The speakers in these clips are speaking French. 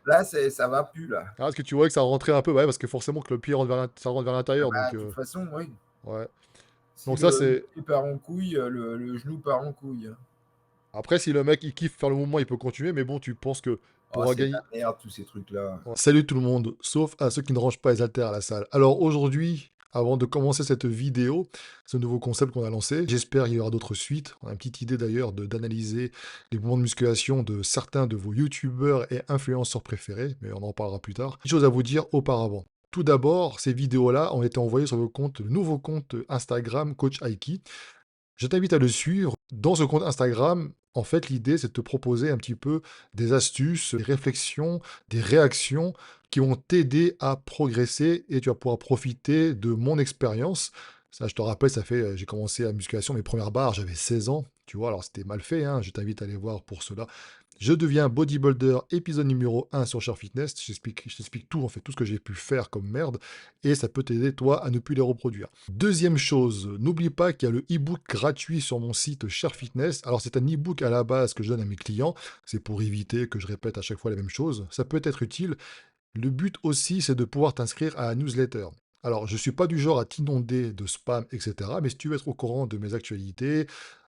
Là, ça va plus, là. Ah, parce que tu vois que ça rentrait un peu, ouais, parce que forcément que le pied rentre ça rentre vers Ah l'intérieur, bah, donc de toute façon, oui. ouais. Si Donc ça, le c'est pied part en couille, le genou part en couille, hein. après si le mec, il kiffe faire le mouvement, il peut continuer, mais bon, tu penses que Oh, pour c'est de gagner la merde, tous ces trucs-là. ouais. Salut tout le monde, sauf à ceux qui ne rangent pas les haltères à la salle. Alors aujourd'hui, avant de commencer cette vidéo, ce nouveau concept qu'on a lancé, j'espère qu'il y aura d'autres suites. On a une petite idée d'ailleurs d'analyser les mouvements de musculation de certains de vos youtubeurs et influenceurs préférés, mais on en parlera plus tard. Une chose à vous dire auparavant. Tout d'abord, ces vidéos-là ont été envoyées sur le nouveau compte Instagram Coach Aiki. Je t'invite à le suivre. Dans ce compte Instagram, en fait, l'idée, c'est de te proposer un petit peu des astuces, des réflexions, des réactions qui vont t'aider à progresser et tu vas pouvoir profiter de mon expérience. Ça, je te rappelle, j'ai commencé la musculation, mes premières barres, j'avais 16 ans. Tu vois, alors c'était mal fait, hein, je t'invite à aller voir pour cela. Je deviens bodybuilder, épisode numéro 1 sur Share Fitness. Je t'explique tout, en fait, tout ce que j'ai pu faire comme merde. Et ça peut t'aider, toi, à ne plus les reproduire. Deuxième chose, n'oublie pas qu'il y a le e-book gratuit sur mon site Share Fitness. Alors, c'est un e-book à la base que je donne à mes clients. C'est pour éviter que je répète à chaque fois la même chose. Ça peut être utile. Le but aussi, c'est de pouvoir t'inscrire à la newsletter. Alors, je ne suis pas du genre à t'inonder de spam, etc. Mais si tu veux être au courant de mes actualités,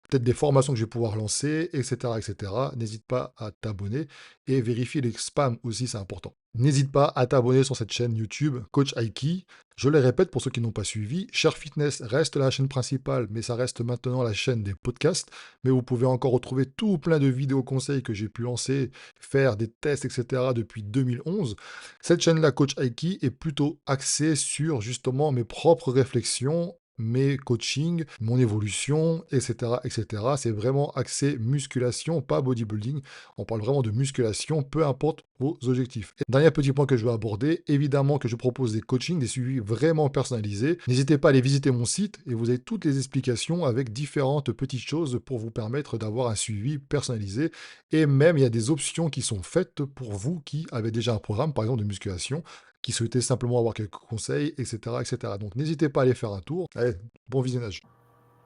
peut-être des formations que je vais pouvoir lancer, etc., etc. N'hésite pas à t'abonner et vérifier les spams aussi, c'est important. N'hésite pas à t'abonner sur cette chaîne YouTube, Coach Aiki. Je le répète pour ceux qui n'ont pas suivi, Share Fitness reste la chaîne principale, mais ça reste maintenant la chaîne des podcasts. Mais vous pouvez encore retrouver tout plein de vidéos conseils que j'ai pu lancer, faire des tests, etc. depuis 2011. Cette chaîne-là, Coach Aiki, est plutôt axée sur justement mes propres réflexions, mes coachings, mon évolution, etc., etc. C'est vraiment axé musculation, pas bodybuilding. On parle vraiment de musculation, peu importe vos objectifs. Et dernier petit point que je veux aborder, évidemment que je propose des coachings, des suivis vraiment personnalisés. N'hésitez pas à aller visiter mon site et vous avez toutes les explications avec différentes petites choses pour vous permettre d'avoir un suivi personnalisé. Et même, il y a des options qui sont faites pour vous qui avez déjà un programme, par exemple de musculation, qui souhaitaient simplement avoir quelques conseils, etc., etc. Donc n'hésitez pas à aller faire un tour. Allez, bon visionnage.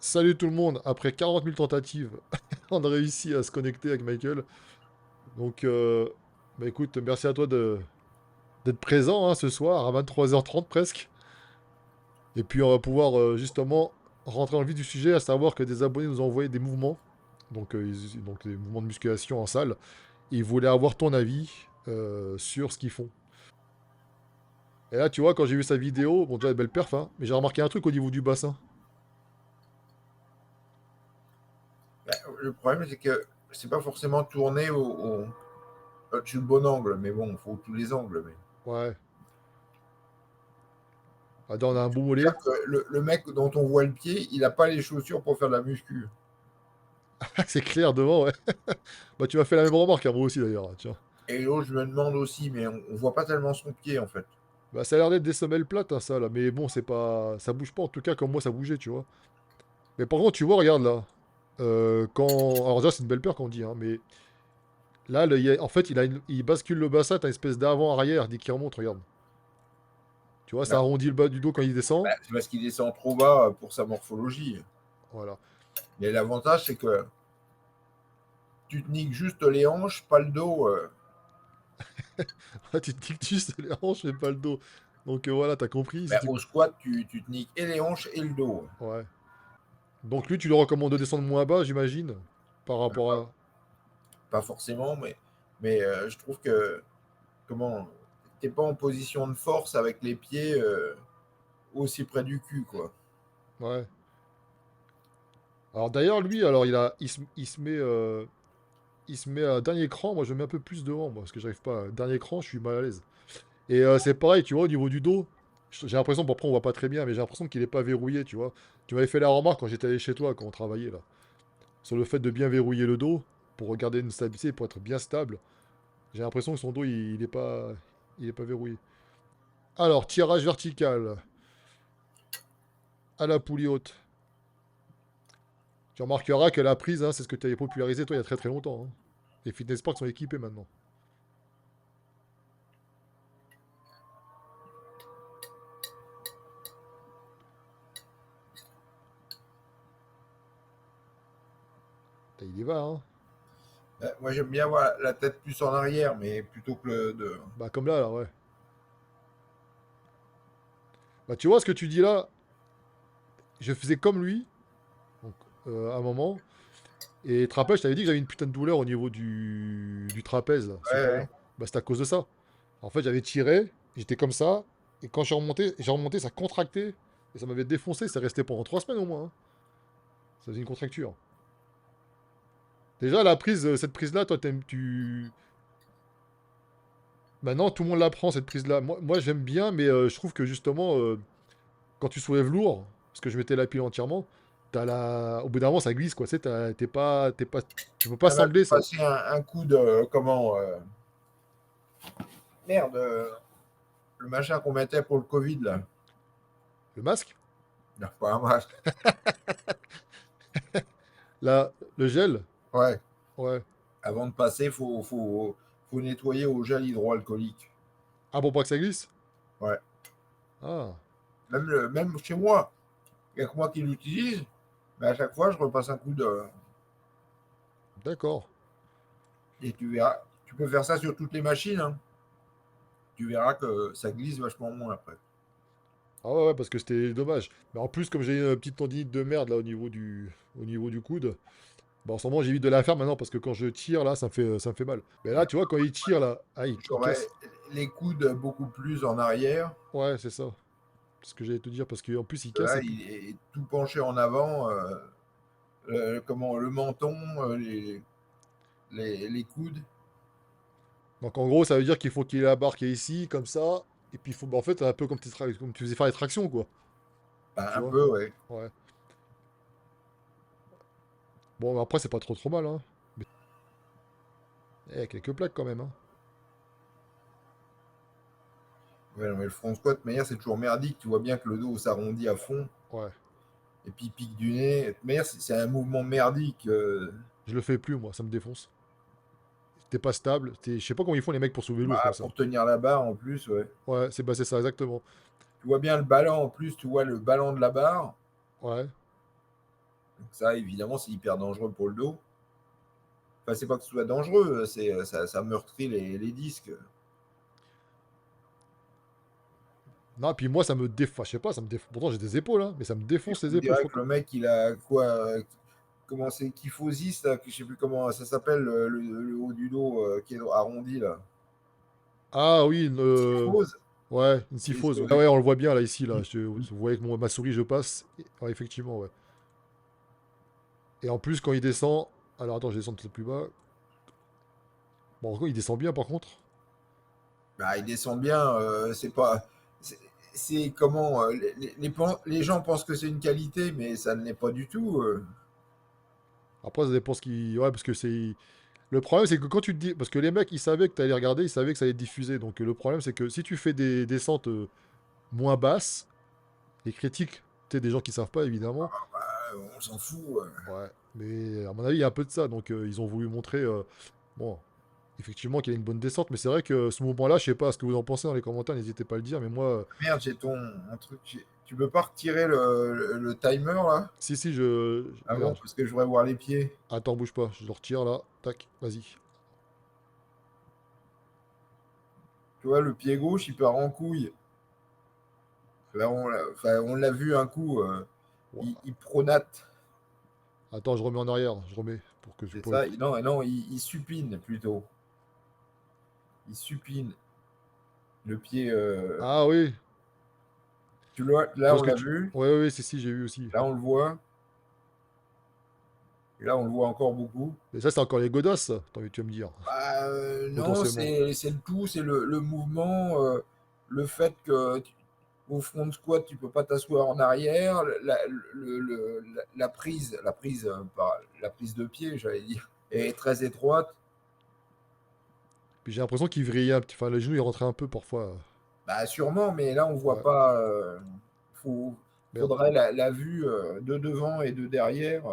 Salut tout le monde, après 40 000 tentatives, on a réussi à se connecter avec Michael. Donc, bah écoute, merci à toi d'être présent hein, ce soir à 23h30 presque. Et puis on va pouvoir justement rentrer dans le vif du sujet, à savoir que des abonnés nous ont envoyé des mouvements, donc, donc des mouvements de musculation en salle. Et ils voulaient avoir ton avis sur ce qu'ils font. Et là, tu vois, quand j'ai vu sa vidéo, bon, déjà, belle perf, hein, mais j'ai remarqué un truc au niveau du bassin. Bah, le problème, c'est que c'est pas forcément tourné au-dessus le bon angle, mais bon, il faut tous les angles. Mais Ouais. Ah, on a un beau dire mollet. que le mec dont on voit le pied, il n'a pas les chaussures pour faire de la muscu. C'est clair devant, ouais. Bah, tu m'as fait la même remarque à moi aussi, d'ailleurs, tiens. Et l'autre, je me demande aussi, mais on voit pas tellement son pied, en fait. Bah, ça a l'air d'être des semelles plates, hein, ça, là. Mais bon, c'est pas... Ça bouge pas, en tout cas, comme moi, ça bougeait, tu vois. Mais par contre, tu vois, regarde, là. Alors déjà, c'est une belle paire qu'on dit, hein, mais... Là, en fait, il bascule le bassin, t'as une espèce d'avant-arrière, dès qu'il remonte, regarde. Tu vois, ça Bah, arrondit le bas du dos quand il descend. c'est parce qu'il descend trop bas pour sa morphologie. Voilà. Mais l'avantage, c'est que tu te niques juste les hanches, pas le dos. Tu te tictus les hanches, mais pas le dos. Donc voilà, t'as compris. Si Bah, tu... au squat, tu te niques et les hanches et le dos. Ouais. Donc lui, tu lui recommandes de descendre moins bas, j'imagine, par Bah, rapport pas, à... pas forcément, mais je trouve que comment t'es pas en position de force avec les pieds aussi près du cul, quoi. Ouais. Alors d'ailleurs, lui, alors il se met à dernier cran. Moi, je me mets un peu plus devant, moi, parce que j'arrive pas. Dernier cran, je suis mal à l'aise. Et c'est pareil, tu vois, au niveau du dos. J'ai l'impression, bon, après, on voit pas très bien, mais j'ai l'impression qu'il est pas verrouillé, tu vois. Tu m'avais fait la remarque quand j'étais allé chez toi, quand on travaillait là, sur le fait de bien verrouiller le dos pour regarder une stabilité, pour être bien stable. J'ai l'impression que son dos, il est pas verrouillé. Alors, tirage vertical à la poulie haute. Tu remarqueras que la prise, hein, c'est ce que tu avais popularisé toi il y a très très longtemps, hein. Les fitness parks sont équipés maintenant. Putain, il y va, hein. Moi, j'aime bien avoir la tête plus en arrière, mais plutôt que de. Bah, comme là, ouais. Bah, tu vois ce que tu dis là, je faisais comme lui, donc, à un moment. Et tu te rappelles, je t'avais dit que j'avais une putain de douleur au niveau du trapèze, là, Ouais, supérieur. ouais. Bah, c'était à cause de ça. En fait, j'avais tiré, j'étais comme ça, et quand j'ai remonté, ça contractait, et ça m'avait défoncé, c'est resté pendant 3 semaines au moins, hein. Ça faisait une contracture. Déjà, la prise, cette prise-là, toi, maintenant, tout le monde la prend, cette prise-là. Moi j'aime bien, mais je trouve que justement, quand tu soulèves lourd, parce que je mettais la pile entièrement, au bout d'un moment, ça glisse, quoi. Tu sais, tu peux pas Elle m'a sangler ça. passé un coup de. Comment. Merde. Le machin qu'on mettait pour le Covid, là. Le masque, Non, pas un masque. le gel, Ouais. ouais. Avant de passer, faut nettoyer au gel hydroalcoolique. Ah, pour pas que ça glisse? Ouais. Ah, Même chez moi, il n'y a que moi qui l'utilise, mais à chaque fois, je repasse un coup de. d'accord. Et tu verras, tu peux faire ça sur toutes les machines, hein. Tu verras que ça glisse vachement moins après. Ah ouais, ouais, parce que c'était dommage. Mais en plus, comme j'ai une petite tendinite de merde là au niveau du coude, bah en ce moment j'évite de la faire maintenant parce que quand je tire là, ça me fait mal. Mais là, tu vois, quand il tire là, ah, il J'aurais casse. les coudes beaucoup plus en arrière. Ouais, c'est ça. C'est ce que j'allais te dire parce qu'en plus il casse Là, et tout. il est tout penché en avant. Comment, le menton, les coudes. Donc en gros, ça veut dire qu'il faut qu'il ait la barre qui est ici, comme ça. Et puis il faut, bah, en fait, un peu comme tu faisais faire les tractions, quoi. Ben, Tu un vois? peu, ouais. Ouais. Bon, après, c'est pas trop mal, hein. Mais quelques plaques quand même, hein. Ouais, non, mais le front squat, de toute manière, c'est toujours merdique. Tu vois bien que le dos s'arrondit à fond. Ouais. Et puis il pique du nez. De toute manière, c'est un mouvement merdique. Je le fais plus, moi, ça me défonce. T'es pas stable. Je sais pas comment ils font les mecs pour soulever lourd comme Bah, ça. pour tenir la barre en plus, ouais. Ouais, c'est ça, exactement. Tu vois bien le ballon en plus, tu vois le ballon de la barre. Ouais. Donc ça, évidemment, c'est hyper dangereux pour le dos. Enfin, c'est pas que ce soit dangereux, ça meurtrit les disques. Non, puis moi, ça me défonce. Je sais pas, ça me défonce. Pourtant, j'ai des épaules, hein, mais ça me défonce les On épaules. Je sais dirait pas que le mec, il a quoi, comment c'est kyphosis, là, je sais plus comment ça s'appelle, le haut du dos qui est arrondi, là. Ah oui, Kyphose. ouais, une C'est, syphose. Ouais, ouais, on le voit bien là, ici, là. Vous voyez que ma souris, je passe. Ouais, effectivement, ouais. Et en plus, quand il descend. Alors attends, je descends peut-être plus bas. Bon, il descend bien par contre. bah, il descend bien, c'est pas. C'est comment les gens pensent que c'est une qualité, mais ça ne l'est pas du tout. Après, ça dépend ce qui. Ouais, parce que c'est. Le problème, c'est que quand tu te dis. Parce que les mecs, ils savaient que tu allais regarder, ils savaient que ça allait être diffusé. Donc le problème, c'est que si tu fais des descentes moins basses, les critiques, tu sais, des gens qui savent pas, évidemment. On s'en fout. Ouais. Mais à mon avis, il y a un peu de ça. Donc ils ont voulu montrer. Bon, effectivement, qu'il y a une bonne descente. Mais c'est vrai que ce mouvement-là, je sais pas ce que vous en pensez dans les commentaires, n'hésitez pas à le dire. Mais moi, Merde, j'ai ton un truc. Tu peux pas retirer le timer là si, si, avant regarde. parce que je voudrais voir les pieds. Attends, bouge pas. Je le retire là. Tac, vas-y. Tu vois, le pied gauche, il part en couille. Là, enfin, on l'a vu un coup. Ouah. Il pronate. Attends, je remets en arrière. Je remets pour que je C'est pourrais. ça. Non, non, il supine plutôt. Il supine le pied. Ah oui. Tu vois, Je là, vois on ce que l'a tu. vu. Ouais, ouais, ouais, si, si, j'ai vu aussi. Là, on le voit. Et là, on le voit encore beaucoup. Et ça, c'est encore les godasses, ça. Tu vas me dire. Bah, non, Potentiellement. c'est le tout, c'est le mouvement, le fait que au front squat, tu peux pas t'asseoir en arrière, la prise de pied, j'allais dire, est très étroite. Puis j'ai l'impression qu'il vrillait un petit. Enfin, le genou, il rentrait un peu parfois. Bah, sûrement, mais là, on voit Ouais, pas. merde. Faudrait la vue de devant et de derrière.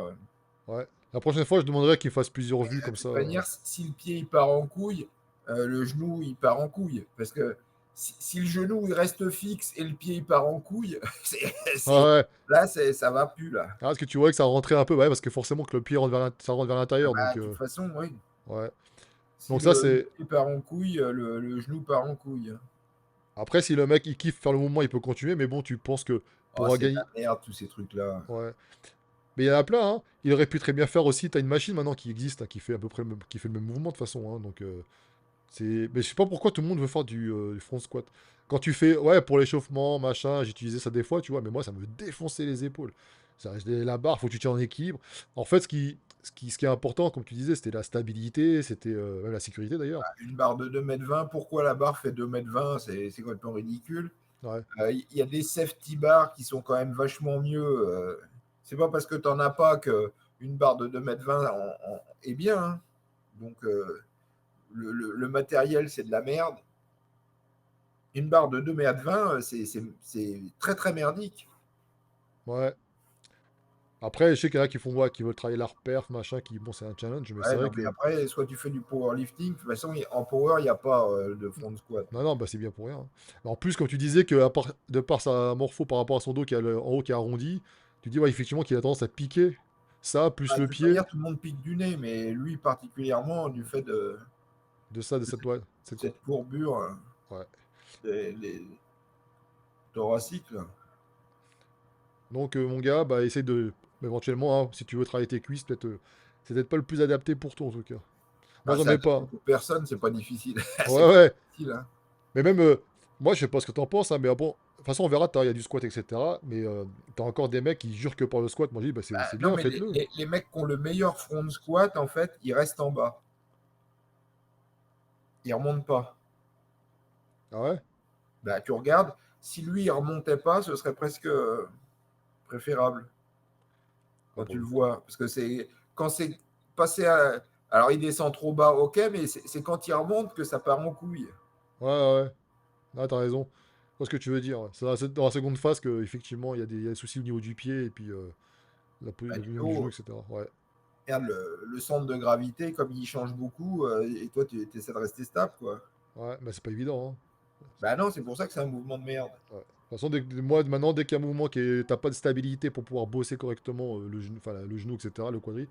Ouais. La prochaine fois, je demanderai qu'il fasse plusieurs vues De comme ça. toute manière, si le pied il part en couille, le genou il part en couille. Parce que si le genou il reste fixe et le pied il part en couille, Ah ouais. là ça va plus là. Ah, parce que tu vois que ça rentrait un peu, ouais, parce que forcément que le pied rentre ça rentre vers Ah l'intérieur, bah, donc de toute façon, oui. Ouais. Si Donc ça, le c'est... pied part en couille, le genou part en couille, hein. Après, si le mec, il kiffe faire le mouvement, il peut continuer, mais bon, tu penses que Oh, pour c'est de la gagner... merde, tous ces trucs-là. Ouais. Mais il y en a plein, hein. Il aurait pu très bien faire aussi. T'as une machine maintenant qui existe, hein, qui fait à peu près qui fait le même mouvement de toute façon, hein. Donc, c'est... Mais je sais pas pourquoi tout le monde veut faire du front squat. Quand tu fais, ouais, pour l'échauffement, machin, j'utilisais ça des fois, tu vois, mais moi, ça me défonçait les épaules. La barre, faut que tu tiens en équilibre. En fait, ce qui est important, comme tu disais, c'était la stabilité, c'était même la sécurité d'ailleurs. Une barre de 2,20 m, pourquoi la barre fait 2,20 m? C'est complètement ridicule. Ouais. Il y a des safety bars qui sont quand même vachement mieux. C'est pas parce que tu n'en as pas qu'une barre de 2,20 m est bien, hein. Donc, le matériel, c'est de la merde. Une barre de 2,20 m, c'est très, très merdique. Ouais. Après, je sais qu'il y en a qui font, ouais, qui veulent travailler leur perf, machin, qui, bon, c'est un challenge, mais c'est Ouais, vrai non, mais que, après, soit tu fais du powerlifting. De toute façon, en power, il n'y a pas de front squat. non, non, bah c'est bien pour rien, hein. En plus, comme tu disais que de par sa morpho par rapport à son dos qui a en haut qui est arrondi, tu dis, ouais, effectivement, qu'il a tendance à piquer ça, plus Ah, le de toute pied, manière, tout le monde pique du nez, mais lui particulièrement, du fait de ça, de de cette, ouais, cette cette courbure ouais. des thoraciques, là. Donc, mon gars, bah, essaye de, éventuellement, hein, si tu veux travailler tes cuisses, peut-être, c'est peut-être pas le plus adapté pour toi, en tout cas. Moi, Ah, j'en c'est mets adapté pas. pour personne, c'est pas difficile. Ouais, C'est pas ouais. difficile, hein. Mais même, moi, je sais pas ce que t'en penses, hein, mais bon, de toute façon, on verra, il y a du squat, etc. Mais t'as encore des mecs qui jurent que par le squat. Moi, je dis, bah, c'est Non, bien, mais faites-le. les mecs qui ont le meilleur front squat, en fait, ils restent en bas. Ils remontent pas. Ah ouais? Bah, tu regardes, si lui, il remontait pas, ce serait presque préférable Ah quand tu bon. le vois. Parce que quand c'est passé à. Alors, il descend trop bas, ok, mais c'est quand il remonte que ça part en couille. Ouais, ouais, ouais. Ah, t'as raison. Je vois ce que tu veux dire, ouais. C'est dans la seconde phase qu'effectivement, il y a des soucis au niveau du pied et puis Bah, le du niveau du genou, haut, etc. Ouais. regarde, le centre de gravité, comme il change beaucoup, et toi, tu essaies de rester stable, quoi. Ouais, bah, c'est pas évident, hein. Bah non, c'est pour ça que c'est un mouvement de merde. Ouais. De toute façon, moi, maintenant, dès qu'il y a un mouvement t'as pas de stabilité pour pouvoir bosser correctement le genou, enfin, le genou, etc., le quadri,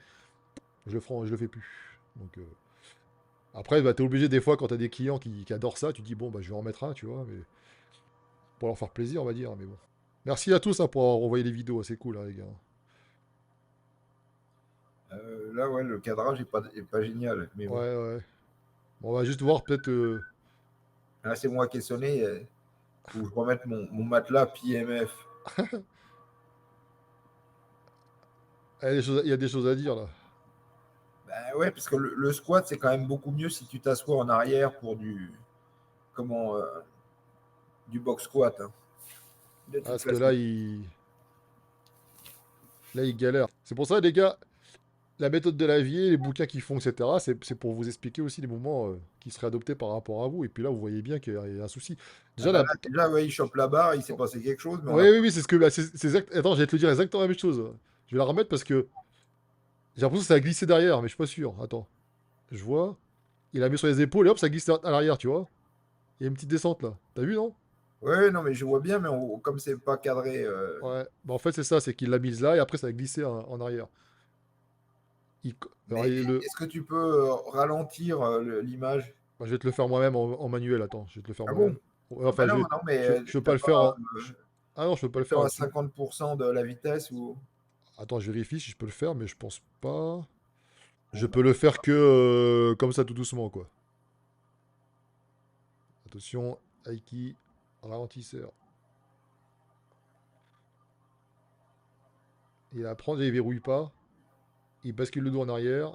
je le fais plus. Donc, après, bah, t'es obligé des fois quand t'as des clients qui adorent ça, tu dis bon bah je vais en mettre un, tu vois, mais pour leur faire plaisir, on va dire, mais bon. Merci à tous, hein, pour avoir envoyé les vidéos, c'est cool, hein, les gars. Là, ouais, le cadrage est pas génial, mais Ouais, bon. ouais. Bon, on va juste voir peut-être. Là, c'est moi qui ai sonné. Faut que je remette mon matelas PMF. Il y a des choses à dire là. Bah ouais, parce que le squat, c'est quand même beaucoup mieux si tu t'assois en arrière pour comment, du box squat, hein, de Ah, toute parce que façon. là, il galère. C'est pour ça, les gars, la méthode de Lavier, les bouquins qui font, etc., c'est pour vous expliquer aussi les mouvements qui seraient adoptés par rapport à vous. Et puis là, vous voyez bien qu'il y a un souci. Ah Déjà, bah là, déjà, ouais, il chope la barre, il s'est passé quelque chose, mais on oui, a oui, oui, c'est ce que. Bah, attends, j'allais te le dire exactement la même chose. Je vais la remettre parce que j'ai l'impression que ça a glissé derrière, mais je suis pas sûr. Attends. Je vois. Il a mis sur les épaules et hop, ça glisse à l'arrière, tu vois. Il y a une petite descente là. T'as vu, non? ouais, non, mais je vois bien, mais comme c'est pas cadré. Ouais. Bah, en fait, c'est ça, c'est qu'il l'a mise là et après, ça a glissé en arrière. Alors, Mais est-ce que tu peux ralentir l'image? bah, je vais te le faire moi-même en manuel. Attends, je vais te le faire Ah bon? moi-même. Ouais, Ah bah enfin, non, non, mais je peux pas t'as le faire pas ah non, je peux pas tout le le faire temps à là-dessus. 50% de la vitesse ou. Attends, je vérifie si je peux le faire, mais je pense pas. Je Bon, bah, peux le faire que comme ça, tout doucement, quoi. Attention, Aiki, ralentisseur. Il apprend, il verrouille pas. Il bascule le dos en arrière.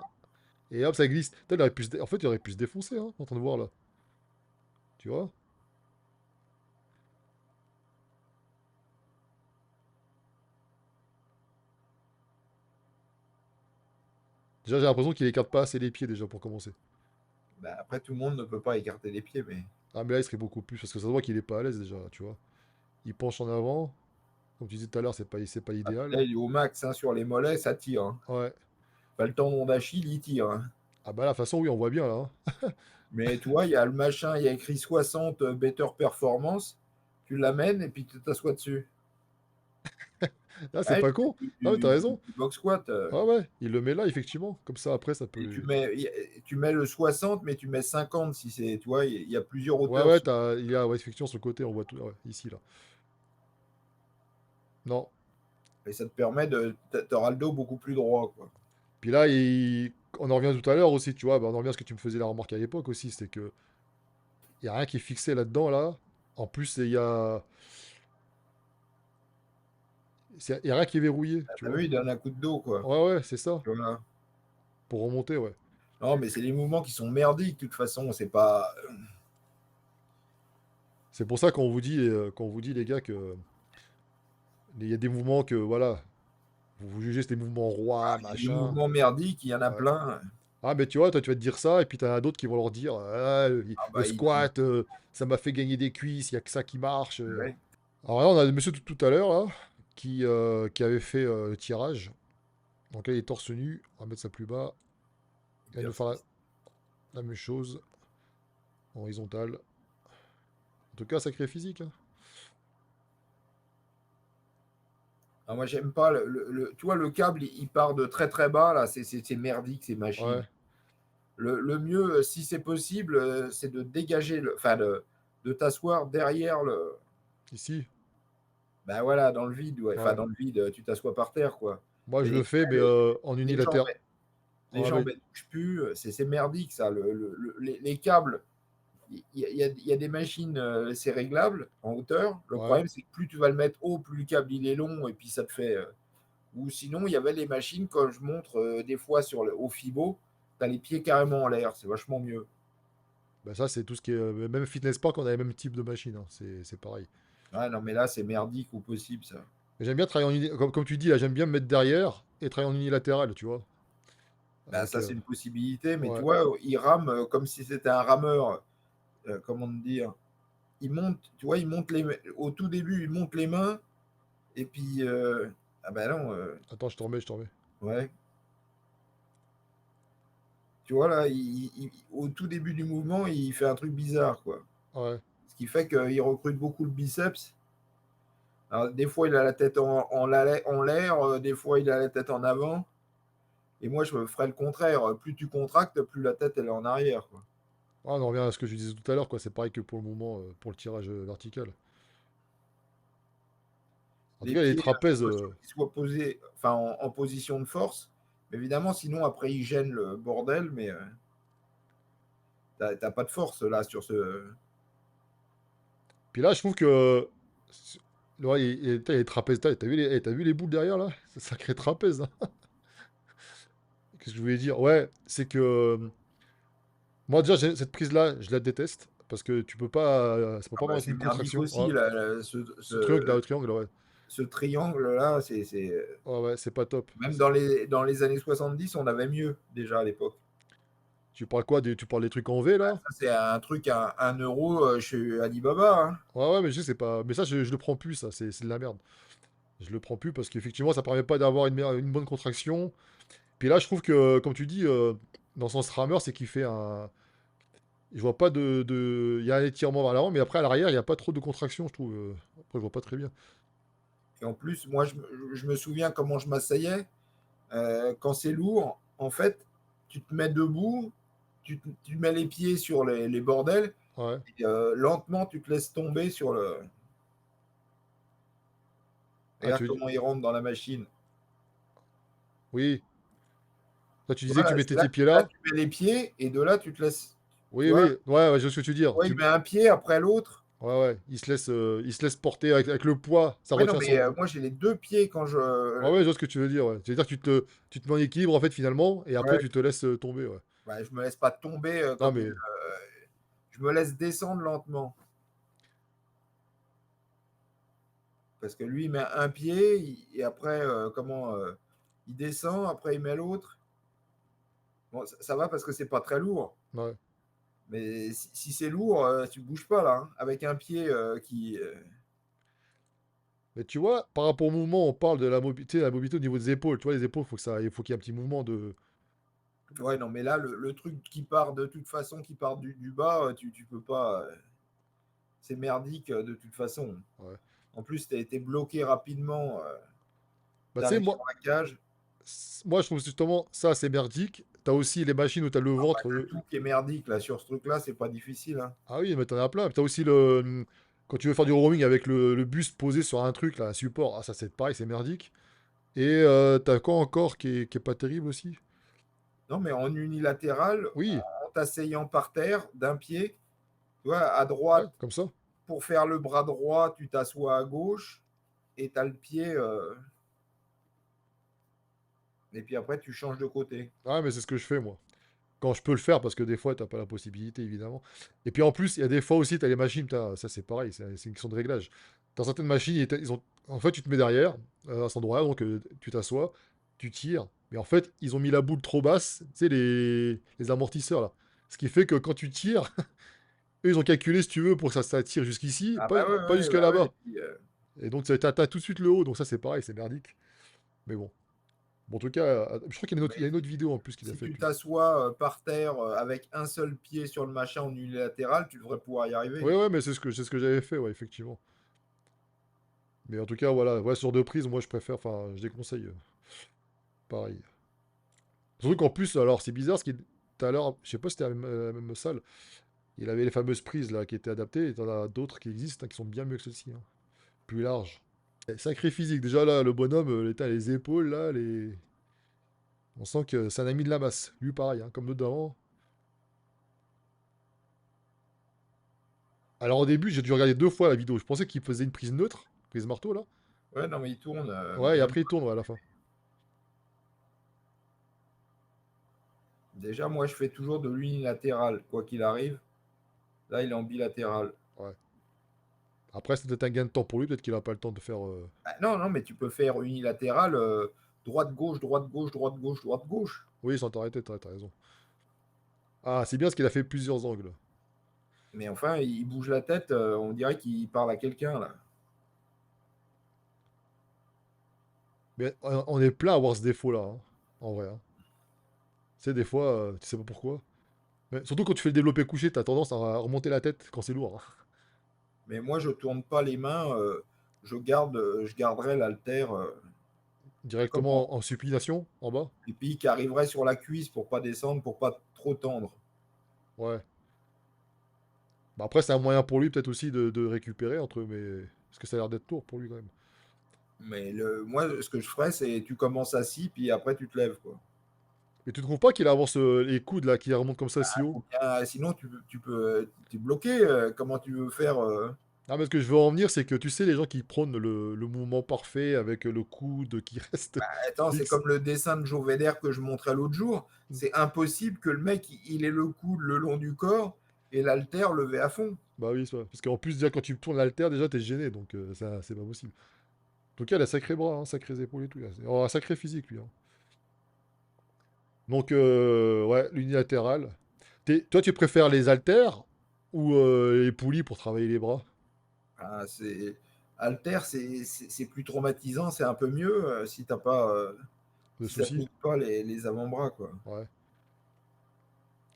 Et hop, ça glisse. Putain, en fait, il aurait pu se défoncer, hein, en train de voir là. Tu vois? Déjà, j'ai l'impression qu'il écarte pas assez les pieds déjà pour commencer. bah, après, tout le monde ne peut pas écarter les pieds, mais Ah, mais là, il serait beaucoup plus parce que ça se voit qu'il est pas à l'aise déjà, tu vois. Il penche en avant. Comme tu disais tout à l'heure, c'est pas ah, puis idéal. là, il est au max, hein, sur les mollets, ça tire, hein. Ouais. Pas le tendon d'Achille, il tire, hein. Ah bah là, de toute façon, oui, on voit bien là, hein. Mais tu vois, il y a le machin, il y a écrit 60 Better Performance. Tu l'amènes et puis tu t'assois dessus. Là, c'est Ouais, pas tu fais con. Ah ouais, t'as raison. du box squat, Ah ouais, il le met là, effectivement. Comme ça, après, ça et peut. tu mets le 60, mais tu mets 50 si c'est, tu vois, il y a plusieurs Ouais, hauteurs ouais, il y a ouais, effectivement sur le côté, on voit tout. Ouais, ici, là. Non. et ça te permet t'auras le dos beaucoup plus droit, quoi. Puis là, on en revient tout à l'heure aussi, tu vois. Bah, on en revient à ce que tu me faisais la remarque à l'époque aussi, c'est que il y a rien qui est fixé là-dedans, là. En plus, il y a rien qui est verrouillé, tu T'as vois. vu, il donne un coup de dos, quoi. Ouais, ouais, c'est ça. Tu vois. Pour remonter, ouais. Non, mais c'est les mouvements qui sont merdiques, de toute façon, c'est pas. C'est pour ça qu'on vous dit, les gars, que il y a des mouvements que, voilà, vous jugez c'est des mouvements rois, Il y a des machin. mouvements merdiques, il y en a Ouais. plein. Ah, mais tu vois, toi, tu vas te dire ça, et puis t'en as d'autres qui vont leur dire, ah, Ah le bah, squat, ça m'a fait gagner des cuisses, il y a que ça qui marche. ouais, Alors là, on a le monsieur tout à l'heure, là, qui avait fait le tirage. Donc là, il est torse nu. On va mettre ça plus bas. Il va nous faire la, exercice. la même chose, en horizontal. En tout cas, sacré physique, hein. Ah, moi, j'aime pas tu vois, le câble, il part de très très bas, là, c'est merdique, ces machines. Ouais, Le mieux, si c'est possible, c'est de dégager, enfin, de t'asseoir derrière le. ici, Ben voilà, dans le vide, ouais. Enfin, ouais. dans le vide, tu t'assois par terre, quoi. Moi, je le Et fais, mais en les jambes, unilatéral. les Ouais, mais jambes, elles bougent plus. C'est merdique, ça. Les câbles, il y a des machines, c'est réglable en hauteur. Le ouais. problème, c'est que plus tu vas le mettre haut, plus le câble il est long, et puis ça te fait. Ou sinon, il y avait les machines, quand je montre des fois au FIBO, tu as les pieds carrément en l'air, c'est vachement mieux. Bah, ça, c'est tout ce qui est. Même Fitness Park, on a les mêmes types de machines, hein. C'est pareil. Ah non, mais là, c'est merdique au possible, ça. Mais j'aime bien travailler comme tu dis, là, j'aime bien me mettre derrière et travailler en unilatéral, tu vois. Bah, Avec. ça, c'est une possibilité, mais tu Ouais. vois, il rame comme si c'était un rameur. Comment te dire? Il monte, tu vois, il monte au tout début, il monte les mains, et puis. Ah ben non, Attends, je t'en remets, je t'en remets. ouais. Tu vois, là, au tout début du mouvement, il fait un truc bizarre, quoi. Ouais. Ce qui fait qu'il recrute beaucoup le biceps. Alors, des fois, il a la tête en l'air, des fois, il a la tête en avant. Et moi, je me ferais le contraire. Plus tu contractes, plus la tête, elle est en arrière, quoi. Ah, on en revient à ce que je disais tout à l'heure, quoi. C'est pareil que pour le mouvement, pour le tirage vertical. En tout Les cas, les pieds, trapèzes. qu'ils soient posés, enfin, en position de force. Mais évidemment, sinon, après, ils gênent le bordel, mais t'as pas de force, là, sur ce. Puis là, je trouve que. Ouais, t'as les trapèzes. T'as vu les boules derrière, là? C'est sacré trapèze, hein. Qu'est-ce que je voulais dire? Ouais, c'est que. Moi, déjà, cette prise-là, je la déteste. Parce que tu peux pas. Ça peut Ah pas avoir bah, avec c'est une merdique contraction. aussi, Ouais. là, Ce truc, là, le triangle, ouais. ce triangle-là, Ouais, ouais, c'est pas top. même dans les années 70, on avait mieux, déjà, à l'époque. Tu parles quoi? Tu parles des trucs en V, là? Ça, c'est un truc à 1 euro chez Alibaba, hein. Ouais, ouais, mais je sais, c'est pas. Mais ça, je le prends plus, ça. C'est de la merde. Je le prends plus parce qu'effectivement, ça permet pas d'avoir une bonne contraction. Puis là, je trouve que, comme tu dis, dans son rameur, c'est qu'il fait un. Je vois pas Il y a un étirement vers l'avant, mais après, à l'arrière, il n'y a pas trop de contraction, je trouve. Après, je vois pas très bien. Et en plus, moi, je me souviens comment je m'asseyais. Quand c'est lourd, en fait, tu te mets debout, tu mets les pieds sur les bordels, Ouais. et lentement, tu te laisses tomber sur le. Ah, Regarde comment il rentre dans la machine. Oui. Toi, tu disais que tu Voilà, c'est mettais là, tes pieds là, là? tu mets les pieds, et de là, tu te laisses. Tu Oui, vois, oui. Ouais, ouais, je vois ce que tu veux dire. ouais, il met un pied après l'autre. Ouais, ouais. Il se laisse porter avec le poids. Ça Ouais, non, retient mais son. moi, j'ai les deux pieds quand je. Ouais, ouais, je vois ce que tu veux dire. Ouais. C'est-à-dire que tu te mets en équilibre, en fait, finalement, et après, Ouais, tu te laisses tomber. Ouais. bah, je me laisse pas tomber Non, comme une. mais. Je me laisse descendre lentement. Parce que lui, il met un pied, et après, il descend, après, il met l'autre. Bon, ça va parce que c'est pas très lourd. Ouais. Mais si c'est lourd, tu bouges pas là, hein, avec un pied qui. Mais tu vois, par rapport au mouvement, on parle de la mobilité au niveau des épaules. Tu vois, les épaules, il faut qu'il y ait un petit mouvement de. Ouais, non, mais là, le truc qui part de toute façon, qui part du bas, tu peux pas. C'est merdique de toute façon. Ouais. En plus, tu as été bloqué rapidement, Bah, tu tu sais, arrives sur la cage. moi, je trouve justement ça, c'est merdique. T'as aussi les machines où t'as le Ah bah, ventre. tu tout qui est merdique là, sur ce truc-là, c'est pas difficile, hein. Ah oui, mais t'en as plein. T'as aussi quand tu veux faire du roaming avec le bus posé sur un truc, là, un support. Ah, ça, c'est pareil, c'est merdique. Et t'as quoi encore qui est pas terrible aussi? Non, mais en unilatéral, Oui, en t'asseyant par terre d'un pied, tu vois, à ouais, droite, comme ça. pour faire le bras droit, tu t'assois à gauche et tu as le pied, et puis après, tu changes de côté. Ah, mais c'est ce que je fais, moi. Quand je peux le faire, parce que des fois, t'as pas la possibilité, évidemment. Et puis en plus, il y a des fois aussi, t'as les machines, ça c'est pareil, c'est une question de réglage. Dans certaines machines, en fait, tu te mets derrière, à cet endroit-là, donc tu t'assois, tu tires, mais en fait, ils ont mis la boule trop basse, tu sais, les amortisseurs, là. Ce qui fait que quand tu tires, eux, ils ont calculé, si tu veux, pour que ça tire jusqu'ici, Ah pas, bah ouais, pas ouais, jusque bah ouais. Et là-bas. puis, Et donc, t'as tout de suite le haut, donc ça, c'est pareil, c'est merdique. Mais bon. Bon, en tout cas, je crois qu'il y a mais il y a une autre vidéo en plus qu'il a si faite, tu lui. t'assois par terre avec un seul pied sur le machin en unilatéral, tu devrais pouvoir y arriver. Ouais, ouais, mais c'est ce que j'avais fait, ouais, effectivement. Mais en tout cas, voilà, ouais, sur deux prises, moi je préfère, enfin, je déconseille. Pareil. Surtout qu'en plus, alors c'est bizarre, tout à l'heure, je sais pas si c'était la même salle, il avait les fameuses prises là qui étaient adaptées, et t'en as d'autres qui existent, hein, qui sont bien mieux que celles-ci, hein. Plus larges. Et sacré physique, déjà là, le bonhomme, les épaules là, on sent que c'est un ami de la masse. Lui pareil, hein, comme dedans. Alors au début, j'ai dû regarder deux fois la vidéo, je pensais qu'il faisait une prise neutre, prise marteau là. Ouais, non, mais il tourne Ouais, et bien. après il tourne ouais, à la fin. Déjà, moi, je fais toujours de l'unilatéral, quoi qu'il arrive. Là, il est en bilatéral. Ouais. Après, c'est peut-être un gain de temps pour lui, peut-être qu'il a pas le temps de faire. Ah, non, non, mais tu peux faire unilatéral, droite-gauche, droite-gauche, droite-gauche, droite-gauche. Oui, sans t'arrêter, t'as raison. Ah, c'est bien parce qu'il a fait plusieurs angles. Mais enfin, il bouge la tête, on dirait qu'il parle à quelqu'un, là. Mais on est plein à avoir ce défaut-là, hein, en vrai, hein. Tu sais, des fois, tu sais pas pourquoi. Mais surtout quand tu fais le développé couché, t'as tendance à remonter la tête quand c'est lourd, hein. Mais moi, je tourne pas les mains, je garderai l'haltère comme Directement en supination, en bas. et puis qui arriverait sur la cuisse pour pas descendre, pour pas trop tendre. Ouais. Bah après, c'est un moyen pour lui peut-être aussi de récupérer entre eux, mais... Parce que ça a l'air d'être lourd pour lui quand même. Mais moi, ce que je ferais, c'est tu commences assis, puis après tu te lèves, quoi. Mais tu trouves pas qu'il avance les coudes là, qui remontent comme ça si haut? Sinon, tu es bloqué. Comment tu veux faire Ah, mais ce que je veux en venir, c'est que tu sais, les gens qui prônent le mouvement parfait avec le coude qui reste Attends, c'est fixe. comme le dessin de Joe Védère que je montrais l'autre jour. C'est impossible que le mec, il ait le coude le long du corps et l'haltère levé à fond. Bah oui, ça. Parce qu'en plus, déjà, quand tu tournes l'haltère, déjà, t'es gêné, donc ça, c'est pas possible. En tout cas, il a sacré bras, hein, sacrés épaules et tout. Un sacré physique, lui, hein. Donc, ouais, l'unilatéral. Toi, tu préfères les haltères ou les poulies pour travailler les bras? Ah, haltère, c'est plus traumatisant, c'est un peu mieux si t'as pas, Le si ça te souci? nique pas les avant-bras, quoi. Ouais.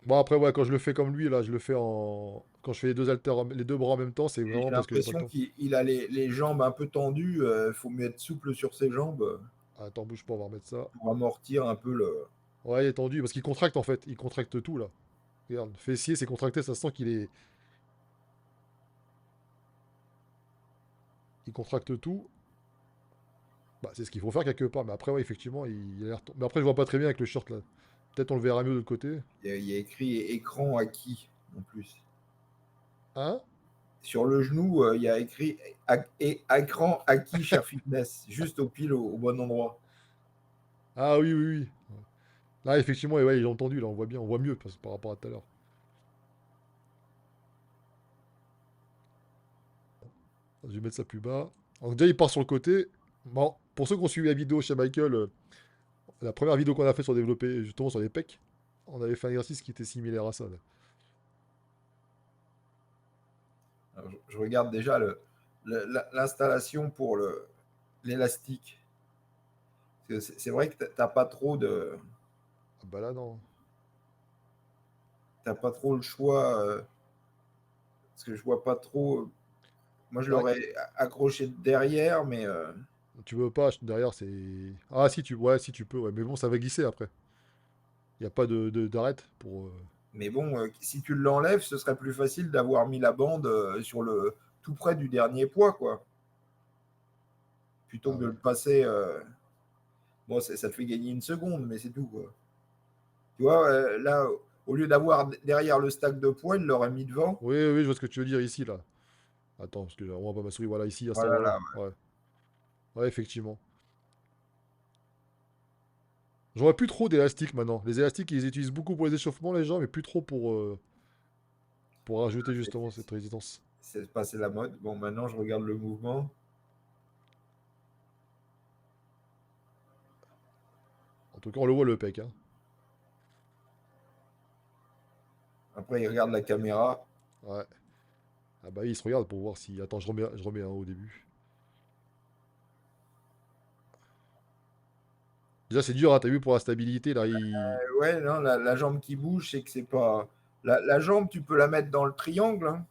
Bon, après, ouais, quand je le fais comme lui, là, je le fais en. Quand je fais les deux haltères, les deux bras en même temps, c'est Et vraiment j'ai parce que j'ai pas le l'impression temps. qu'il a les jambes un peu tendues. Il faut mieux être souple sur ses jambes Attends, bouge pas, on va remettre ça. pour amortir un peu le. Ouais, il est tendu, parce qu'il contracte en fait. Il contracte tout, là. Regarde, le fessier, c'est contracté, ça sent qu'il est. Il contracte tout. Bah, c'est ce qu'il faut faire quelque part. Mais après, ouais, effectivement, il a l'air. Mais après, je vois pas très bien avec le short là. Peut-être on le verra mieux de l'autre côté. Il y a écrit écran acquis en plus. Hein? Sur le genou, il y a écrit écran acquis, cher fitness, juste au pile au bon endroit. Ah oui, oui, oui. Là, effectivement, ouais, il est entendu, là, on voit bien, on voit mieux par rapport à tout à l'heure. Je vais mettre ça plus bas. Donc déjà, il part sur le côté. Bon, pour ceux qui ont suivi la vidéo chez Michael, la première vidéo qu'on a fait sur développer, justement, sur les pecs, on avait fait un exercice qui était similaire à ça, là. Alors, je regarde déjà l'installation pour l'élastique. C'est vrai que t'as pas trop Ah bah là, non. t'as pas trop le choix parce que je vois pas trop. Moi, je Ouais, l'aurais accroché derrière, mais tu veux pas, derrière c'est... Ah si tu, ouais, si tu peux, ouais. Mais bon, ça va glisser après. Il n'y a pas d'arête pour... bon, si tu l'enlèves, ce serait plus facile d'avoir mis la bande sur le tout près du dernier poids, quoi. Plutôt Ah que de ouais. le passer. Bon, ça te fait gagner une seconde, mais c'est tout, quoi. Tu vois, là, au lieu d'avoir derrière le stack de poids, il l'aurait mis devant. Oui, oui, je vois ce que tu veux dire ici, là. Attends, parce que on voit pas ma souris. Voilà, ici, il y a ça, Voilà, voilà. là. Ouais. Ouais, effectivement. J'en vois plus trop d'élastiques maintenant. Les élastiques, ils utilisent beaucoup pour les échauffements, les gens, mais plus trop pour rajouter justement cette résistance. C'est passé la mode. Bon, maintenant, je regarde le mouvement. En tout cas, on le voit le pec, hein. Après, il regarde la caméra. Ouais. Ah bah, il se regarde pour voir si... Attends, je remets un au début. Déjà, c'est dur, hein, t'as vu, pour la stabilité, là, il... Ouais, non, la jambe qui bouge, c'est que c'est pas. La jambe, tu peux la mettre dans le triangle, hein,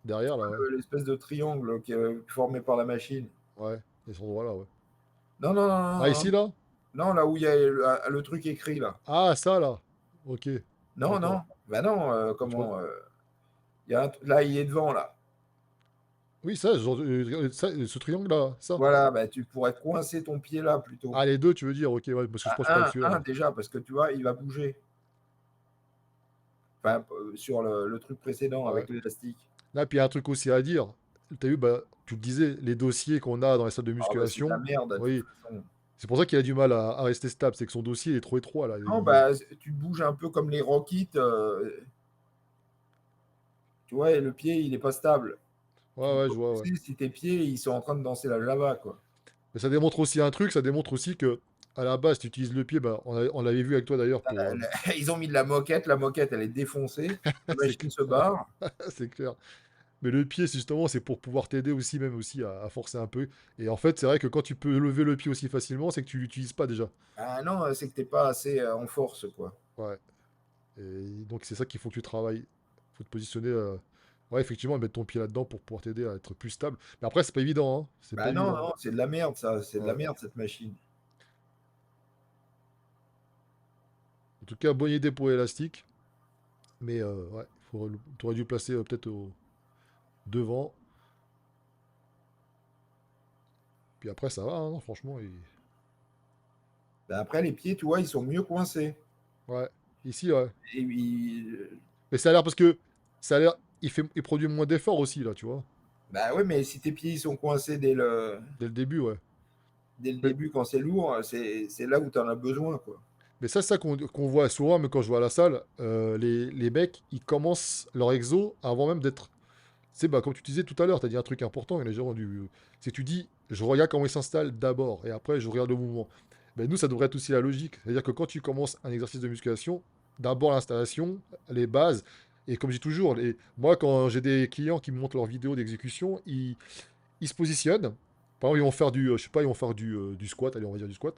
Derrière, là, ouais. l'espèce de triangle qui est formé par la machine. Ouais, et cet endroit-là, ouais. Non, non, non, Ah, non, ici, non. là? Non, là où il y a le truc écrit, là. Ah, ça, là. Ok, Non, d'accord. non. Bah non, Ah, tu vois? comment. Il y a là, il est devant, là. Oui, ça, ça, ce triangle-là, ça. Voilà, bah, tu pourrais coincer ton pied là plutôt. Ah, les deux, tu veux dire? Ok, ouais, parce que je pense pas avec Ah, celui-là, un moi. déjà, parce que tu vois, il va bouger. Enfin, sur le truc précédent Ouais. avec l'élastique. Là, puis il y a un truc aussi à dire. Tu as vu, bah, tu le disais, les dossiers qu'on a dans les salles de Ah, bah, c'est de la musculation, merde, de toute oui, façon. c'est pour ça qu'il a du mal à rester stable, c'est que son dossier il est trop étroit, là. Non, bah, tu bouges un peu comme les Rockets, tu vois, et le pied, il est pas stable. Tu Ouais, peux ouais, pas je vois, ouais. pousser si tes pieds, ils sont en train de danser la Java, quoi. Mais ça démontre aussi un truc, ça démontre aussi que, à la base, tu utilises le pied, bah, on l'avait vu avec toi d'ailleurs pour... Ils ont mis de la moquette, elle est défoncée, la c'est machine se clair. barre. C'est clair. Mais le pied, justement, c'est pour pouvoir t'aider aussi, même aussi, à forcer un peu. Et en fait, c'est vrai que quand tu peux lever le pied aussi facilement, c'est que tu l'utilises pas déjà. Ah non, c'est que t'es pas assez en force, quoi. Ouais. Et donc, c'est ça qu'il faut que tu travailles. Faut te positionner. Ouais, effectivement, mettre ton pied là-dedans pour pouvoir t'aider à être plus stable. Mais après, c'est pas évident, hein. C'est pas Bah non, évident. non, c'est de la merde, ça. C'est de la Ouais. merde, cette machine. En tout cas, bonne idée pour l'élastique. Mais ouais, t'aurais dû placer peut-être devant. Puis après, ça va, hein, franchement. Bah après, les pieds, tu vois, ils sont mieux coincés. Ouais. Ici, ouais. Et Mais ça a l'air parce que ça a l'air. Il produit moins d'efforts aussi, là, tu vois. bah ouais, mais si tes pieds ils sont coincés Dès le début, ouais. dès le Mais, début quand c'est lourd, c'est là où tu en as besoin, quoi. mais ça, c'est ça qu'on voit souvent, mais quand je vois à la salle, les mecs, ils commencent leur exo avant même d'être. C'est bah, comme tu disais tout à l'heure, tu as dit un truc important, et les gens ont dû. C'est que tu dis, je regarde comment il s'installe d'abord, et après je regarde le mouvement. Ben, nous, ça devrait être aussi la logique. C'est-à-dire que quand tu commences un exercice de musculation, d'abord l'installation, les bases, et comme je dis toujours, moi, quand j'ai des clients qui me montrent leurs vidéos d'exécution, ils se positionnent. Par exemple, ils vont faire je sais pas, ils vont faire du squat, allez, on va dire du squat.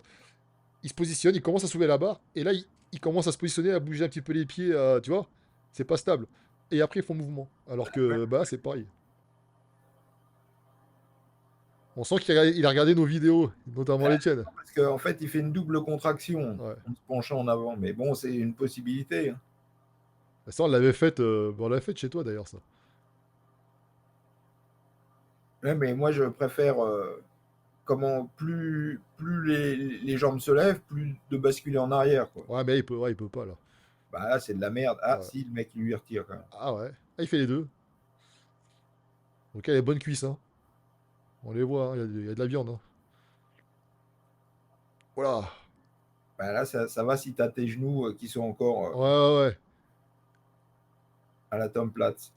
Ils se positionnent, ils commencent à soulever la barre, et là, ils commencent à se positionner, à bouger un petit peu les pieds, tu vois, c'est pas stable. Et après, ils font mouvement. Alors que, bah, c'est pareil. On sent qu'il a regardé nos vidéos, notamment les tiennes. Parce qu'en fait, il fait une double contraction Ouais. en se penchant en avant. Mais bon, c'est une possibilité, hein. Ça, on l'avait fait, on l'avait fait chez toi d'ailleurs, ça. Ouais, mais moi, je préfère comment plus les jambes se lèvent, plus de basculer en arrière, quoi. Ouais, mais ouais, il peut pas là. Bah là, c'est de la merde. Ah, Ouais. si, le mec, il lui retire quand même. Ah ouais. Ah, il fait les deux. Donc, il a les bonnes cuisses, hein. On les voit, hein, il y a de la viande, hein. Voilà. Bah là, ça va si tu as tes genoux qui sont encore Ouais, ouais, ouais. à la tome plate.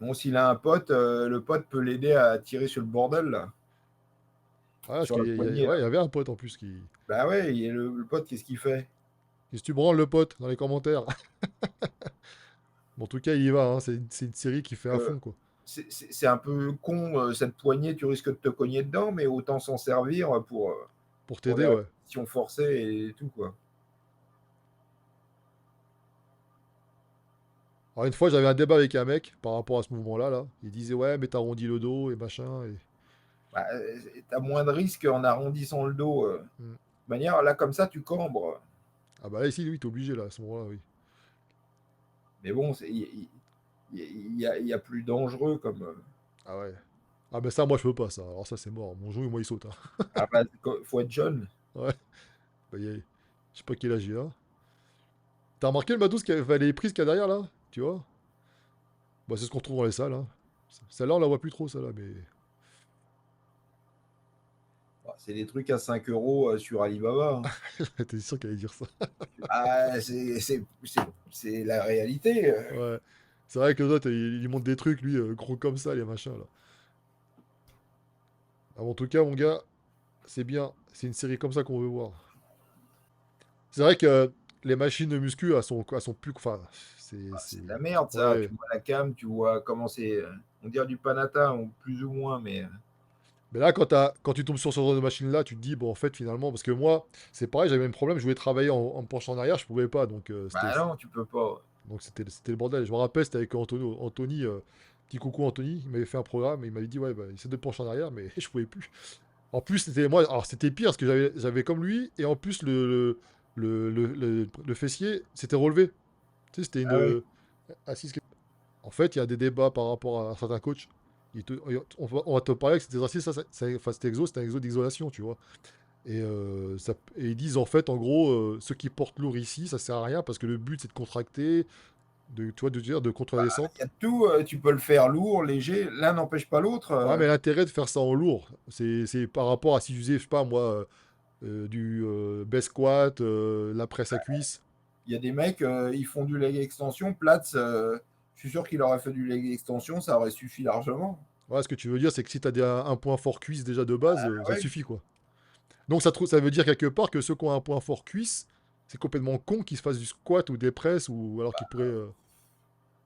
Bon, s'il a un pote, le pote peut l'aider à tirer sur le bordel, là, Ouais, parce sur qu'il le poignet, ouais, là. il y avait un pote en plus qui. Bah ouais, le pote, qu'est-ce qu'il fait? Qu'est-ce que tu branles, le pote, dans les commentaires? Bon, en tout cas, il y va, hein. C'est une série qui fait un Euh, fond, quoi. c'est un peu con, cette poignée, tu risques de te cogner dedans, mais autant s'en servir Pour pour t'aider, les ouais. répétitions forcées et tout, quoi. Alors une fois, j'avais un débat avec un mec par rapport à ce mouvement-là, là. Il disait, ouais, mais t'arrondis le dos et machin. Et... Bah, t'as moins de risques en arrondissant le dos. De Hmm. manière, là, comme ça, tu cambres. Ah bah là, ici, lui, t'es obligé, là, à ce moment-là, oui. Mais bon, il y a plus dangereux comme. Ah ouais. Ah mais ça, moi, je peux pas, ça. Alors ça, c'est mort. Mon genou, moi, il saute, hein. Ah bah, faut être jeune. Ouais. Bah, je sais pas quel âge il a. T'as remarqué le matos, enfin, les prises qu'il y a derrière, là? Tu vois? Bah, c'est ce qu'on trouve dans les salles, hein. Celle-là, on la voit plus trop, celle-là, mais... Bah, c'est des trucs à 5 euros sur Alibaba, hein. T'es sûr qu'elle allait dire ça? Ah, c'est la réalité. Ouais. C'est vrai que l'autre, il montre des trucs, lui, gros comme ça, les machins, là. Ah, en tout cas, mon gars, c'est bien. C'est une série comme ça qu'on veut voir. C'est vrai que les machines de muscu, elles sont plus... Enfin, Ah, c'est de la merde, ça. Ouais. Tu vois la cam, tu vois comment c'est. On dirait du Panata, ou plus ou moins, mais. Mais là, quand tu tombes sur ce genre de machine-là, tu te dis, bon, en fait, finalement, parce que moi, c'est pareil, j'avais le même problème, je voulais travailler en me penchant en arrière, je pouvais pas, donc Bah non, tu peux pas. c'était le bordel. Je me rappelle, c'était avec Anthony, petit coucou Anthony, il m'avait fait un programme, et il m'avait dit, ouais, bah, essaie de te pencher en arrière, mais je pouvais plus. En plus, c'était moi, alors c'était pire, parce que j'avais comme lui, et en plus, le fessier, c'était relevé. Tu sais, c'était Ah oui. une assise. En fait, il y a des débats par rapport à certains coachs. On va te parler que cet exercice, enfin, cet exo, c'est un exo d'isolation, tu vois. Et ils disent en fait, en gros, ceux qui portent lourd ici, ça sert à rien parce que le but c'est de contracter, tu vois, de contrôler la Il descente. y a de tout. Tu peux le faire lourd, léger. L'un n'empêche pas l'autre. Ouais, mais l'intérêt de faire ça en lourd, c'est par rapport à si j'usais, je sais pas moi, du best squat, la presse à cuisse. Il y a des mecs, ils font du leg extension. Platz, je suis sûr qu'il aurait fait du leg extension, ça aurait suffi largement. Ouais, ce que tu veux dire, c'est que si tu as un point fort cuisse déjà de base, Ah ça te ouais. suffit quoi. Donc ça veut dire quelque part que ceux qui ont un point fort cuisse, c'est complètement con qu'ils se fassent du squat ou des presses ou alors qu'ils pourraient.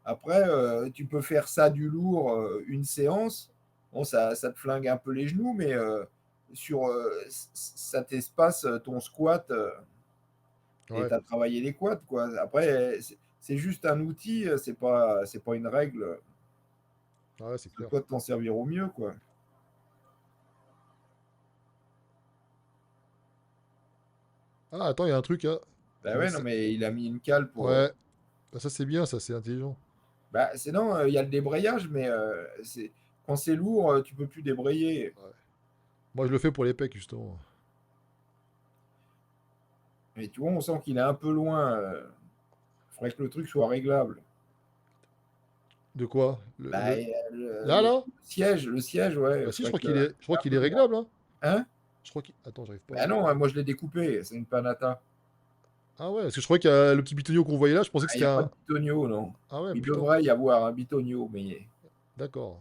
Après, tu peux faire ça du lourd une séance. Bon, ça te flingue un peu les genoux, mais ça t'espace ton squat et Ouais, tu as travaillé les quads, quoi. Après, c'est juste un outil, c'est pas une règle. ouais, c'est À clair. toi de t'en servir au mieux, quoi. Ah, attends, il y a un truc, hein. Bah ouais, non, mais il a mis une cale pour. Ouais, bah, ça c'est bien, ça c'est intelligent. Bah, c'est non, il y a le débrayage, mais quand c'est lourd, tu peux plus débrayer. Ouais. Moi je le fais pour les pecs justement. Mais tu vois, on sent qu'il est un peu loin. Il faudrait que le truc soit réglable. De quoi? Bah, et, Là, là? le siège, ouais, Bah il si, je faudrait crois que qu'il est, je crois un qu'il peu est moins. réglable, hein. Hein? Je crois qu'il... Attends, j'arrive pas. Bah non, moi je l'ai découpé, c'est une panata. Ah ouais, parce que je crois qu'il y a le petit bitonio qu'on voyait là, je pensais que Il c'était n'y a pas un... de bitonio, non. Ah ouais, Il putain, devrait y avoir un bitonio, mais d'accord.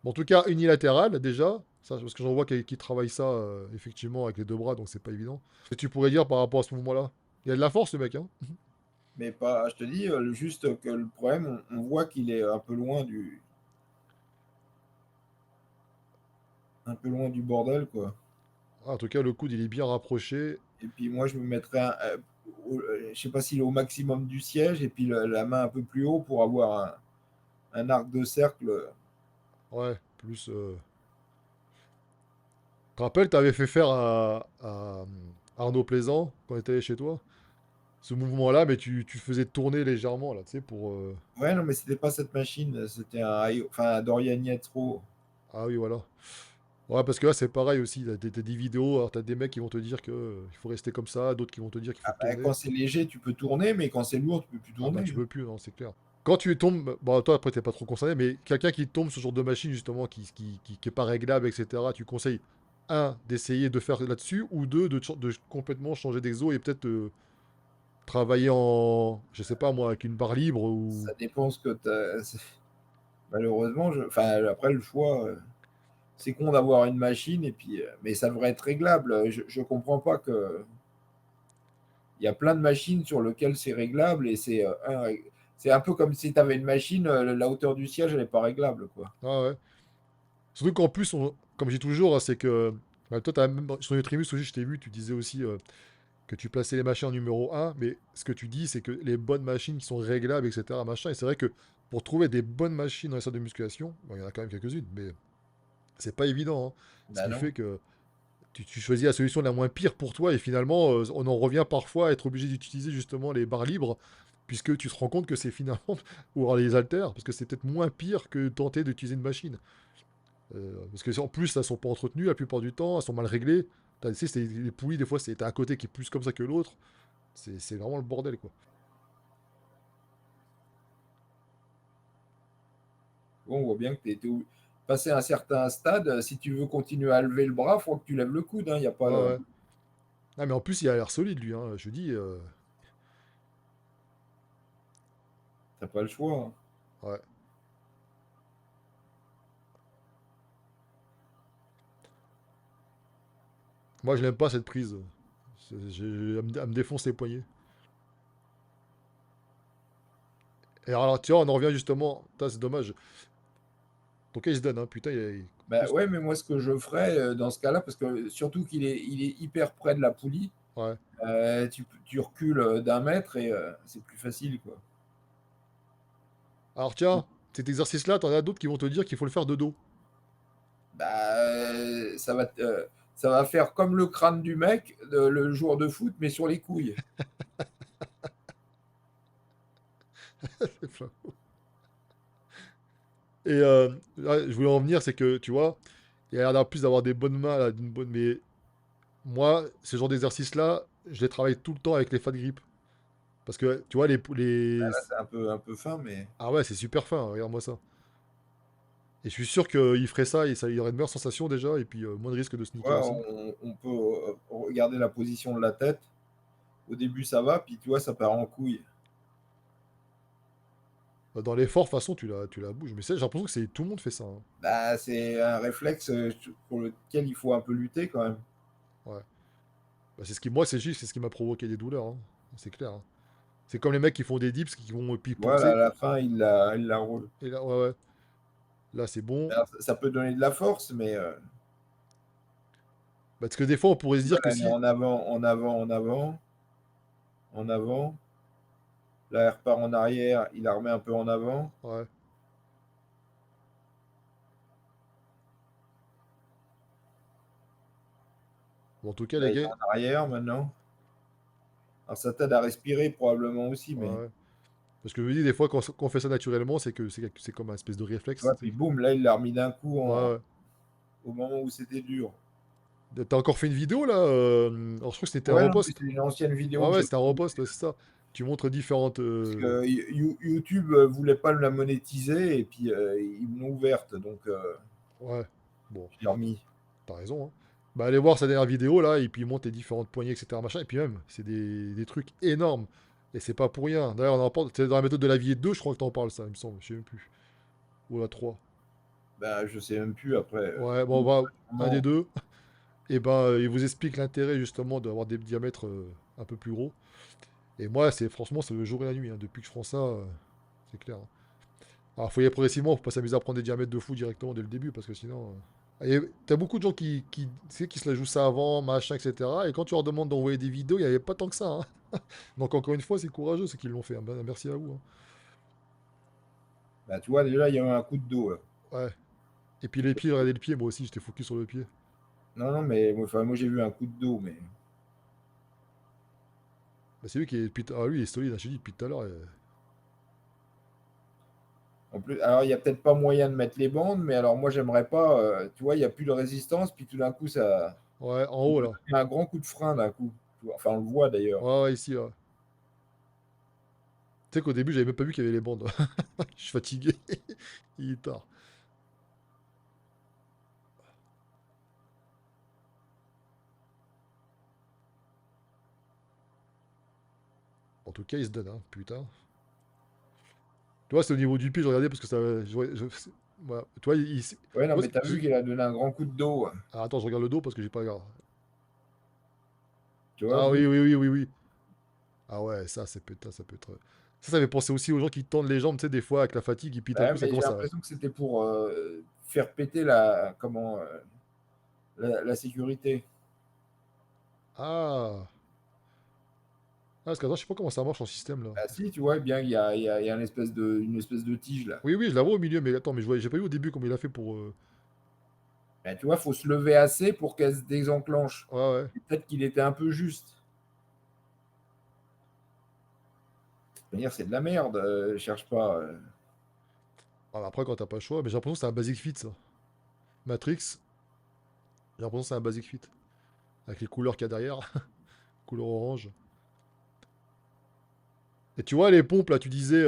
Bon, en tout cas, unilatéral déjà, ça, parce que j'en vois qui travaille ça effectivement avec les deux bras, donc c'est pas évident. Ce que tu pourrais dire par rapport à ce mouvement-là? Il y a de la force, le mec, hein. pas. Je te dis, juste que le problème, on voit qu'il est un peu loin du bordel, quoi. Ah, en tout cas, le coude, il est bien rapproché. Et puis moi, je me mettrais, je sais pas s'il est au maximum du siège, et puis la main un peu plus haut pour avoir un arc de cercle. Ouais, plus... Tu te rappelles, t'avais fait faire à Arnaud Plaisant, quand il était allé chez toi, ce mouvement-là, mais tu faisais tourner légèrement, là, tu sais, pour... Ouais, non, mais c'était pas cette machine, c'était un Dorian Yetro. Ah oui, voilà. Ouais, parce que là, c'est pareil aussi. T'as des vidéos, alors t'as des mecs qui vont te dire que il faut rester comme ça, d'autres qui vont te dire qu'il faut Ah, bah, tourner. quand c'est léger, tu peux tourner, mais quand c'est lourd, tu peux plus Ah bah tourner, tu hein. peux plus, non, c'est clair. Quand tu tombes, bon toi après t'es pas trop concerné, mais quelqu'un qui tombe sur ce genre de machine justement qui est pas réglable, etc., tu conseilles, un, d'essayer de faire là-dessus, ou deux, de complètement changer d'exo et peut-être travailler en, je sais pas moi, avec une barre libre ou... Ça dépend ce que tu Malheureusement, enfin, après, le choix, c'est con d'avoir une machine, et puis, mais ça devrait être réglable. Je comprends pas que. Il y a plein de machines sur lesquelles c'est réglable, et c'est un peu comme si tu avais une machine, la hauteur du siège, elle n'est pas réglable, quoi. Ah ouais. Surtout qu'en plus, comme je dis toujours, hein, c'est que bah, toi, sur Nutrimus aussi, je t'ai vu, tu disais aussi. que tu plaçais les machins en numéro un, mais ce que tu dis, c'est que les bonnes machines qui sont réglables, etc., machin, et c'est vrai que pour trouver des bonnes machines dans les salles de musculation, bon, il y en a quand même quelques-unes, mais c'est pas évident, hein. Ce Bah qui non. fait que tu choisis la solution la moins pire pour toi, et finalement, on en revient parfois à être obligé d'utiliser justement les barres libres, puisque tu te rends compte que c'est finalement, ou alors les haltères, parce que c'est peut-être moins pire que tenter d'utiliser une machine. Parce que en plus, elles sont pas entretenues la plupart du temps, elles sont mal réglées. Tu sais, les poulies, des fois, c'est t'as un côté qui est plus comme ça que l'autre. C'est vraiment le bordel, quoi. Bon, on voit bien que tu es passé à un certain stade. Si tu veux continuer à lever le bras, il faut que tu lèves le coude. Il y a pas Ouais, le... ouais. Ah, mais en plus, il a l'air solide, lui, hein. Je dis, T'as pas le choix, hein. ouais. Moi, je n'aime pas cette prise. Elle me défonce les poignets. Et alors, tu vois, on en revient justement. Putain, c'est dommage. Ton cas, il se donne, hein. Putain, en Bah plus. ouais, mais moi, ce que je ferais dans ce cas-là, parce que surtout il est hyper près de la poulie, Ouais. tu recules d'1 mètre et c'est plus facile, quoi. Alors, tiens, cet exercice-là, t'en as d'autres qui vont te dire qu'il faut le faire de dos. Bah, ça va faire comme le crâne du mec le jour de foot, mais sur les couilles. Et là, je voulais en venir, c'est que, tu vois, il a l'air plus d'avoir des bonnes mains, là, d'une bonne. Mais moi, ce genre d'exercice-là, je les travaille tout le temps avec les fat grip. Parce que, tu vois, Bah, là, c'est un peu fin, mais Ah ouais, c'est super fin, regarde-moi ça. Et je suis sûr qu'il ferait ça, et ça, il aurait une meilleure sensation déjà, et puis moins de risque de tu sneaker vois, aussi. on peut regarder la position de la tête. Au début, ça va, puis tu vois, ça part en couille. Dans l'effort, de toute façon, tu la bouges. Mais j'ai l'impression que tout le monde fait ça, hein. Bah, c'est un réflexe pour lequel il faut un peu lutter quand même. Ouais. Bah, moi, c'est juste, c'est ce qui m'a provoqué des douleurs, hein. C'est clair, hein. C'est comme les mecs qui font des dips, qui vont puis Voilà, pousser. à la fin, il la roule. Et là, ouais, ouais. Là, c'est bon. Alors, ça peut donner de la force, mais Parce que des fois, on pourrait se tu vois, dire que là, elle est si. en avant, en avant, en avant, en avant. Là, elle repart en arrière, il la remet un peu en avant. Ouais. Bon, en tout cas, Là, les il est gars. en arrière maintenant. Alors, ça t'aide à respirer probablement aussi, Ouais, mais ouais. Parce que je me dis, des fois, quand on fait ça naturellement, c'est que c'est comme un espèce de tu réflexe, vois, tu sais. puis boum, là, il l'a remis d'un coup Ouais, au moment où c'était dur. ouais. T'as encore fait une vidéo là, alors je crois que c'était un Ouais, non, mais repost. c'est une ancienne vidéo Ouais, que ouais, j'ai c'était un repost, ouais, c'est ça. Tu montres différentes. parce que YouTube voulait pas la monétiser et puis ils me l'ont ouverte, donc Ouais, bon, je l'ai remis. t'as raison, hein. Bah, allez voir sa dernière vidéo là, et puis il montre les différentes poignées, etc. Machin, et puis même, c'est des trucs énormes. Et c'est pas pour rien. D'ailleurs, on en parle, c'est dans la méthode de la vie 2, je crois que t'en parles, ça, il me semble, je sais même plus. Ou la 3. Ben, je sais même plus après. Ouais, bon, bah, un des Sûrement. deux. Et ben, il vous explique l'intérêt justement d'avoir des diamètres un peu plus gros. Et moi, franchement, c'est le jour et la nuit, hein. Depuis que je prends ça, c'est clair, hein. Alors, faut y aller progressivement, faut pas s'amuser à prendre des diamètres de fou directement dès le début, parce que sinon. Et t'as beaucoup de gens tu sais, qui se la jouent ça avant, machin, etc. Et quand tu leur demandes d'envoyer des vidéos, il n'y avait pas tant que ça, hein. Donc, encore une fois, c'est courageux ceux qui l'ont fait, hein. Ben, merci à vous, hein. Ben, tu vois, déjà, il y a eu un coup de dos, là. Ouais. Et puis les pieds, regardez le pied, moi aussi, j'étais focus sur le pied. Non, non, mais enfin, moi j'ai vu un coup de dos, mais Bah, c'est lui qui est. Ah, lui, il est solide, hein, je te dis, depuis tout à l'heure. en plus, alors il y a peut-être pas moyen de mettre les bandes, mais alors moi j'aimerais pas, tu vois, il y a plus de résistance, puis tout d'un coup ça, Ouais, en il haut, peut là. donner un grand coup de frein d'un coup. Tu vois. Enfin, on le voit d'ailleurs. Ouais, ouais, ici, là. Tu sais qu'au début, j'avais même pas vu qu'il y avait les bandes. Je suis fatigué. Il est tard. En tout cas, il se donne, hein, putain. Tu vois, c'est au niveau du pied, je regardais parce que ça. Voilà. Tu vois, tu Ouais, non, vois, mais t'as vu qu'il a donné un grand coup de dos, hein. Ah, attends, je regarde le dos parce que j'ai pas regardé. Tu vois, Ah boum. oui, oui, oui, oui, oui. Ah ouais, ça peut être. Ça fait penser aussi aux gens qui tendent les jambes, tu sais, des fois avec la fatigue, et puis d'un Ouais, coup, ça mais j'ai commence à. l'impression que c'était pour faire péter la sécurité. Ah! Ah, parce qu'attends, je sais pas comment ça marche en système là. Ah si, tu vois bien, il y a une espèce de tige là. Oui, oui, je la vois au milieu, mais attends, mais j'ai pas vu au début comment il a fait pour. Ben, tu vois, faut se lever assez pour qu'elle se désenclenche. Ouais, ouais. Peut-être qu'il était un peu juste. C'est-à-dire, c'est de la merde, cherche pas. Ah, bah, après, quand t'as pas le choix, mais j'ai l'impression que c'est un basic fit ça. Matrix, j'ai l'impression que c'est un basic fit. Avec les couleurs qu'il y a derrière, couleur orange. Et tu vois, les pompes là, tu disais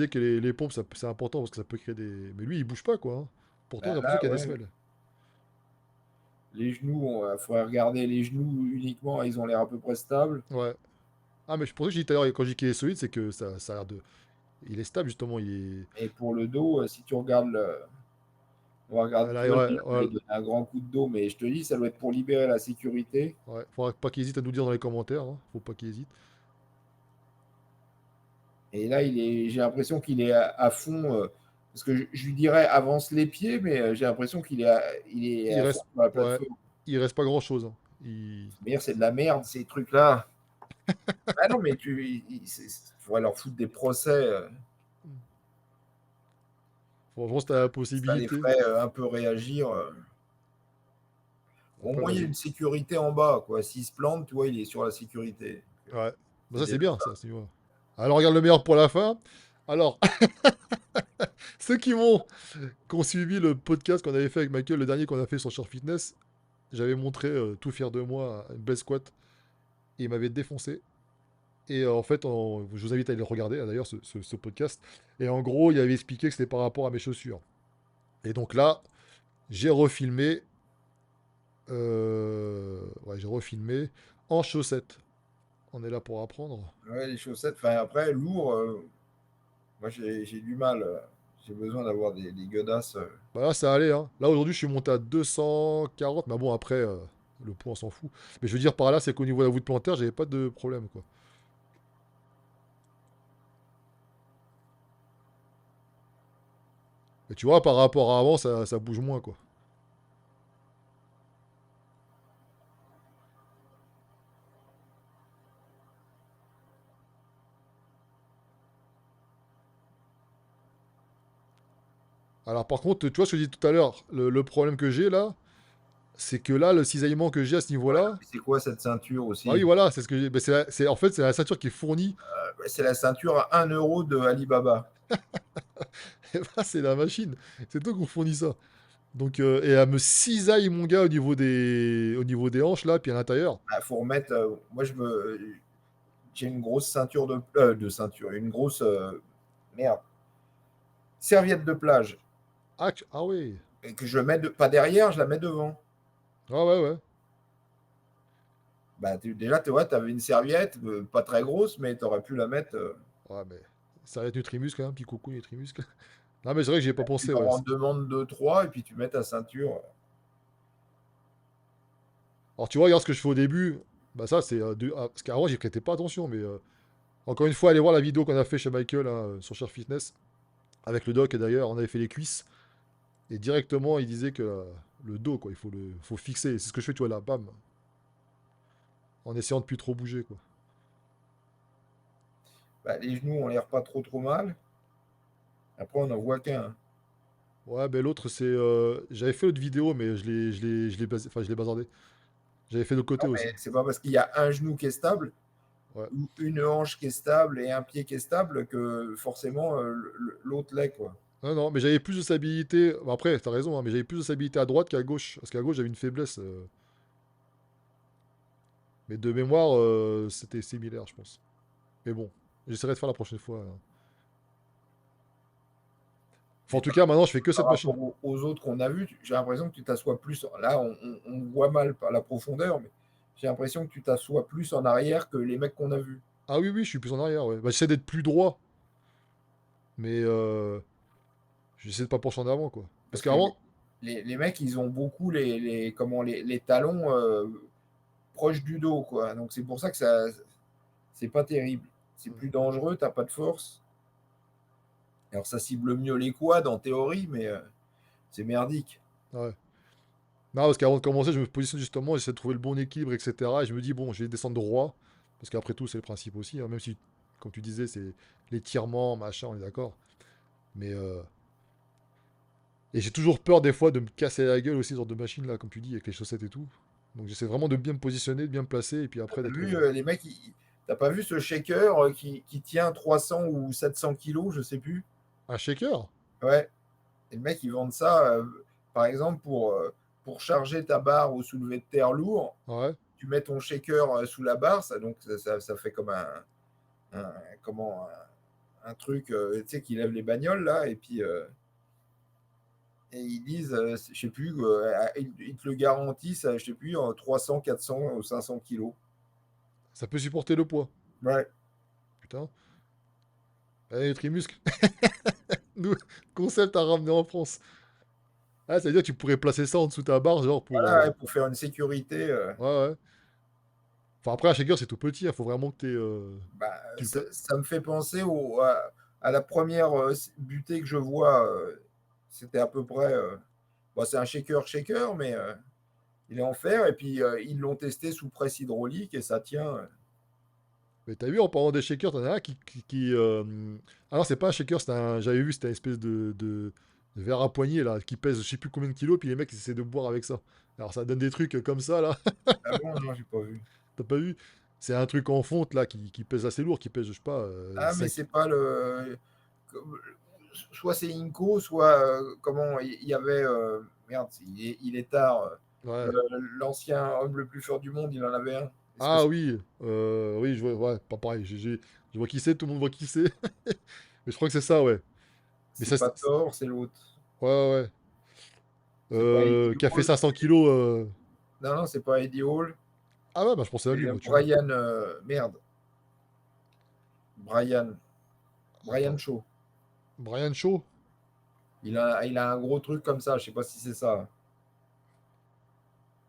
que les pompes c'est important parce que ça peut créer des. Mais lui, il bouge pas quoi, hein. Pourtant, j'ai Ben, l'impression là, qu'il y a des ouais, semelles. les genoux, il faudrait regarder les genoux uniquement, ils ont l'air à peu près stables. Ouais. Ah, mais pour ça que j'ai dit tout à l'heure, quand je dis qu'il est solide, c'est que ça a l'air de. Il est stable justement, il est. Et pour le dos, si tu regardes on va regarder, tu Là, vois, ouais, je vais ouais, donner un grand coup de dos, mais je te dis, ça doit être pour libérer la sécurité. ouais. Faudra pas qu'il hésite à nous dire dans les commentaires, hein. Faut pas qu'il hésite. Et là, j'ai l'impression qu'il est à fond, parce que je lui dirais avance les pieds, mais j'ai l'impression il est Il à fond reste. sur la Ouais. plateforme. Il reste pas grand chose, hein. Il. D'ailleurs, c'est de la merde, ces trucs-là. Ah non, mais il faudrait leur foutre des procès. Franchement, si t'as la Ça les possibilité. ferait un peu réagir. Au Après, moins, il y a vas-y. une sécurité en bas, quoi. S'il se plante, tu vois, il est sur la sécurité. Ouais. Bah, C'est ça, c'est déjà bien, ça. ça. Alors, regarde le meilleur pour la fin. Alors, ceux qui ont suivi le podcast qu'on avait fait avec Michael, le dernier qu'on a fait sur Short Fitness, j'avais montré, tout fier de moi, une belle squat. Et il m'avait défoncé. Et en fait, je vous invite à aller le regarder, hein, d'ailleurs, ce podcast. Et en gros, il avait expliqué que c'était par rapport à mes chaussures. Et donc là, j'ai refilmé. Ouais, j'ai refilmé en chaussettes. On est là pour apprendre. Ouais, les chaussettes, enfin, après, lourd, moi, j'ai du mal. J'ai besoin d'avoir des godasses. Bah là, ça allait, hein. Là, aujourd'hui, je suis monté à 240. Mais bon, après, le poids, on s'en fout. Mais je veux dire par là, c'est qu'au niveau de la voûte plantaire, j'avais pas de problème, quoi. Et tu vois, par rapport à avant, ça bouge moins, quoi. Alors, par contre, tu vois ce que je dis tout à l'heure, le problème que j'ai là, c'est que là, le cisaillement que j'ai à ce Ouais, niveau-là, mais c'est quoi cette ceinture bah oui, aussi? voilà, c'est ce que j'ai. Bah, en fait, c'est la ceinture qui est fournie. C'est la ceinture à 1 € de Alibaba. Et bah, c'est la machine. C'est toi qu'on fournit ça. Donc, et elle me cisaille, mon gars, au niveau des hanches, là, puis à l'intérieur. Il faut remettre. Moi, j'ai une grosse ceinture de ceinture, une grosse merde, serviette de plage Ah, ah oui. et que je mets pas derrière, je la mets devant. Ah ouais, ouais. Bah, déjà, tu vois, tu avais une serviette, pas très grosse, mais tu aurais pu la mettre. Ouais, mais ça reste Nutrimuscle, hein, petit coucou Nutrimuscle. Non, mais c'est vrai que j'y ai pas Tu pensé, leur ouais. en demandes deux, trois, et puis tu mets ta ceinture. Alors, tu vois, regarde ce que je fais au début. Bah, ça, c'est. Parce qu'avant, j'y prêtais pas attention, mais. Encore une fois, allez voir la vidéo qu'on a fait chez Michael, hein, sur Share Fitness. Avec le doc, et d'ailleurs, on avait fait les cuisses. Et directement, il disait que le dos, quoi, faut fixer. C'est ce que je fais, tu vois, là, bam. En essayant de plus trop bouger, quoi. Bah, les genoux ont l'air pas trop trop mal. Après, on n'en voit qu'un, hein. Ouais, ben l'autre, c'est. J'avais fait l'autre vidéo, mais enfin, je l'ai bazardé. J'avais fait de l'autre côté Non, aussi. mais c'est pas parce qu'il y a un genou qui est stable Ouais. ou une hanche qui est stable et un pied qui est stable que forcément l'autre l'est, quoi. Non, non, mais j'avais plus de stabilité. Bon, après, t'as raison, hein, mais j'avais plus de stabilité à droite qu'à gauche. Parce qu'à gauche, j'avais une faiblesse. Mais de mémoire, c'était similaire, je pense. Mais bon, j'essaierai de faire la prochaine fois, hein. Enfin, en Mais tout cas, maintenant, je fais que par cette rapport machine. aux autres qu'on a vus, j'ai l'impression que tu t'assois plus. Là, on voit mal par la profondeur, mais j'ai l'impression que tu t'assois plus en arrière que les mecs qu'on a vus. Ah oui, oui, je suis plus en arrière, ouais. Bah, j'essaie d'être plus droit, mais j'essaie de pas pencher en avant, quoi. Parce Parce que qu'avant, les mecs, ils ont beaucoup les talons proches du dos, quoi. Donc c'est pour ça que c'est pas terrible. C'est plus dangereux, t'as pas de force. Alors ça cible mieux les quads en théorie, mais c'est merdique. ouais. Non, parce qu'avant de commencer, je me positionne justement, j'essaie de trouver le bon équilibre, etc. Et je me dis, bon, je vais descendre droit. Parce qu'après tout, c'est le principe aussi, hein, même si, comme tu disais, c'est l'étirement, machin, on est d'accord. Mais et j'ai toujours peur des fois de me casser la gueule aussi, ce genre de machine là, comme tu dis, avec les chaussettes et tout. Donc j'essaie vraiment de bien me positionner, de bien me placer, et puis après T'as d'être. vu, les mecs, t'as pas vu ce shaker qui tient 300 ou 700 kilos, je sais plus. Un shaker? Ouais. Et le mec, ils vendent ça, par exemple, pour charger ta barre ou soulever de terre lourd. Ouais. Tu mets ton shaker sous la barre, ça, donc ça fait comme un- comment, un truc tu sais, qui lève les bagnoles, là. Et ils disent, je sais plus, ils te le garantissent, je sais plus, en 300, 400 ou 500 kilos. Ça peut supporter le poids. Ouais. Putain. Allez, Trimuscle. Nous, concept à ramener en France. Ah, c'est-à-dire que tu pourrais placer ça en dessous de ta barre, genre pour. Voilà, ouais, pour faire une sécurité. Ouais, ouais. Enfin, après, un shaker, c'est tout petit, il faut vraiment que Bah, tu le ça me fait penser à la première butée que je vois. C'était à peu près. Bon, c'est un shaker, mais il est en fer. Et puis, ils l'ont testé sous presse hydraulique et ça tient. Mais t'as vu, en parlant des shakers, t'en as un Ah non, c'est pas un shaker, j'avais vu, c'était une espèce de verre à poignée, là, qui pèse je sais plus combien de kilos, puis les mecs, ils essaient de boire avec ça. Alors, ça donne des trucs comme ça, là. Ah bon, non, j'ai pas vu. T'as pas vu? C'est un truc en fonte, là, qui pèse assez lourd, qui pèse, je sais pas, Ah, mais 5. c'est pas le. Soit c'est Inco, soit comment il y avait. Merde, il est tard. Ouais. L'ancien homme le plus fort du monde, il en avait un. Est-ce que Ah c'est oui, oui, je vois, ouais, pas pareil. Je vois qui c'est, tout le monde voit qui c'est. Mais je crois que c'est ça, ouais. Mais ça, pas Thor, c'est l'autre. ouais, ouais, ouais. C'est pas Eddie Qui a fait Hall. 500 kilos. Non, non, c'est pas Eddie Hall. Ah ouais, bah je pensais à C'est lui, moi, tu vois. Brian. Merde. Brian. Brian Attends. Shaw. Brian Shaw? Il a un gros truc comme ça. Je sais pas si c'est ça.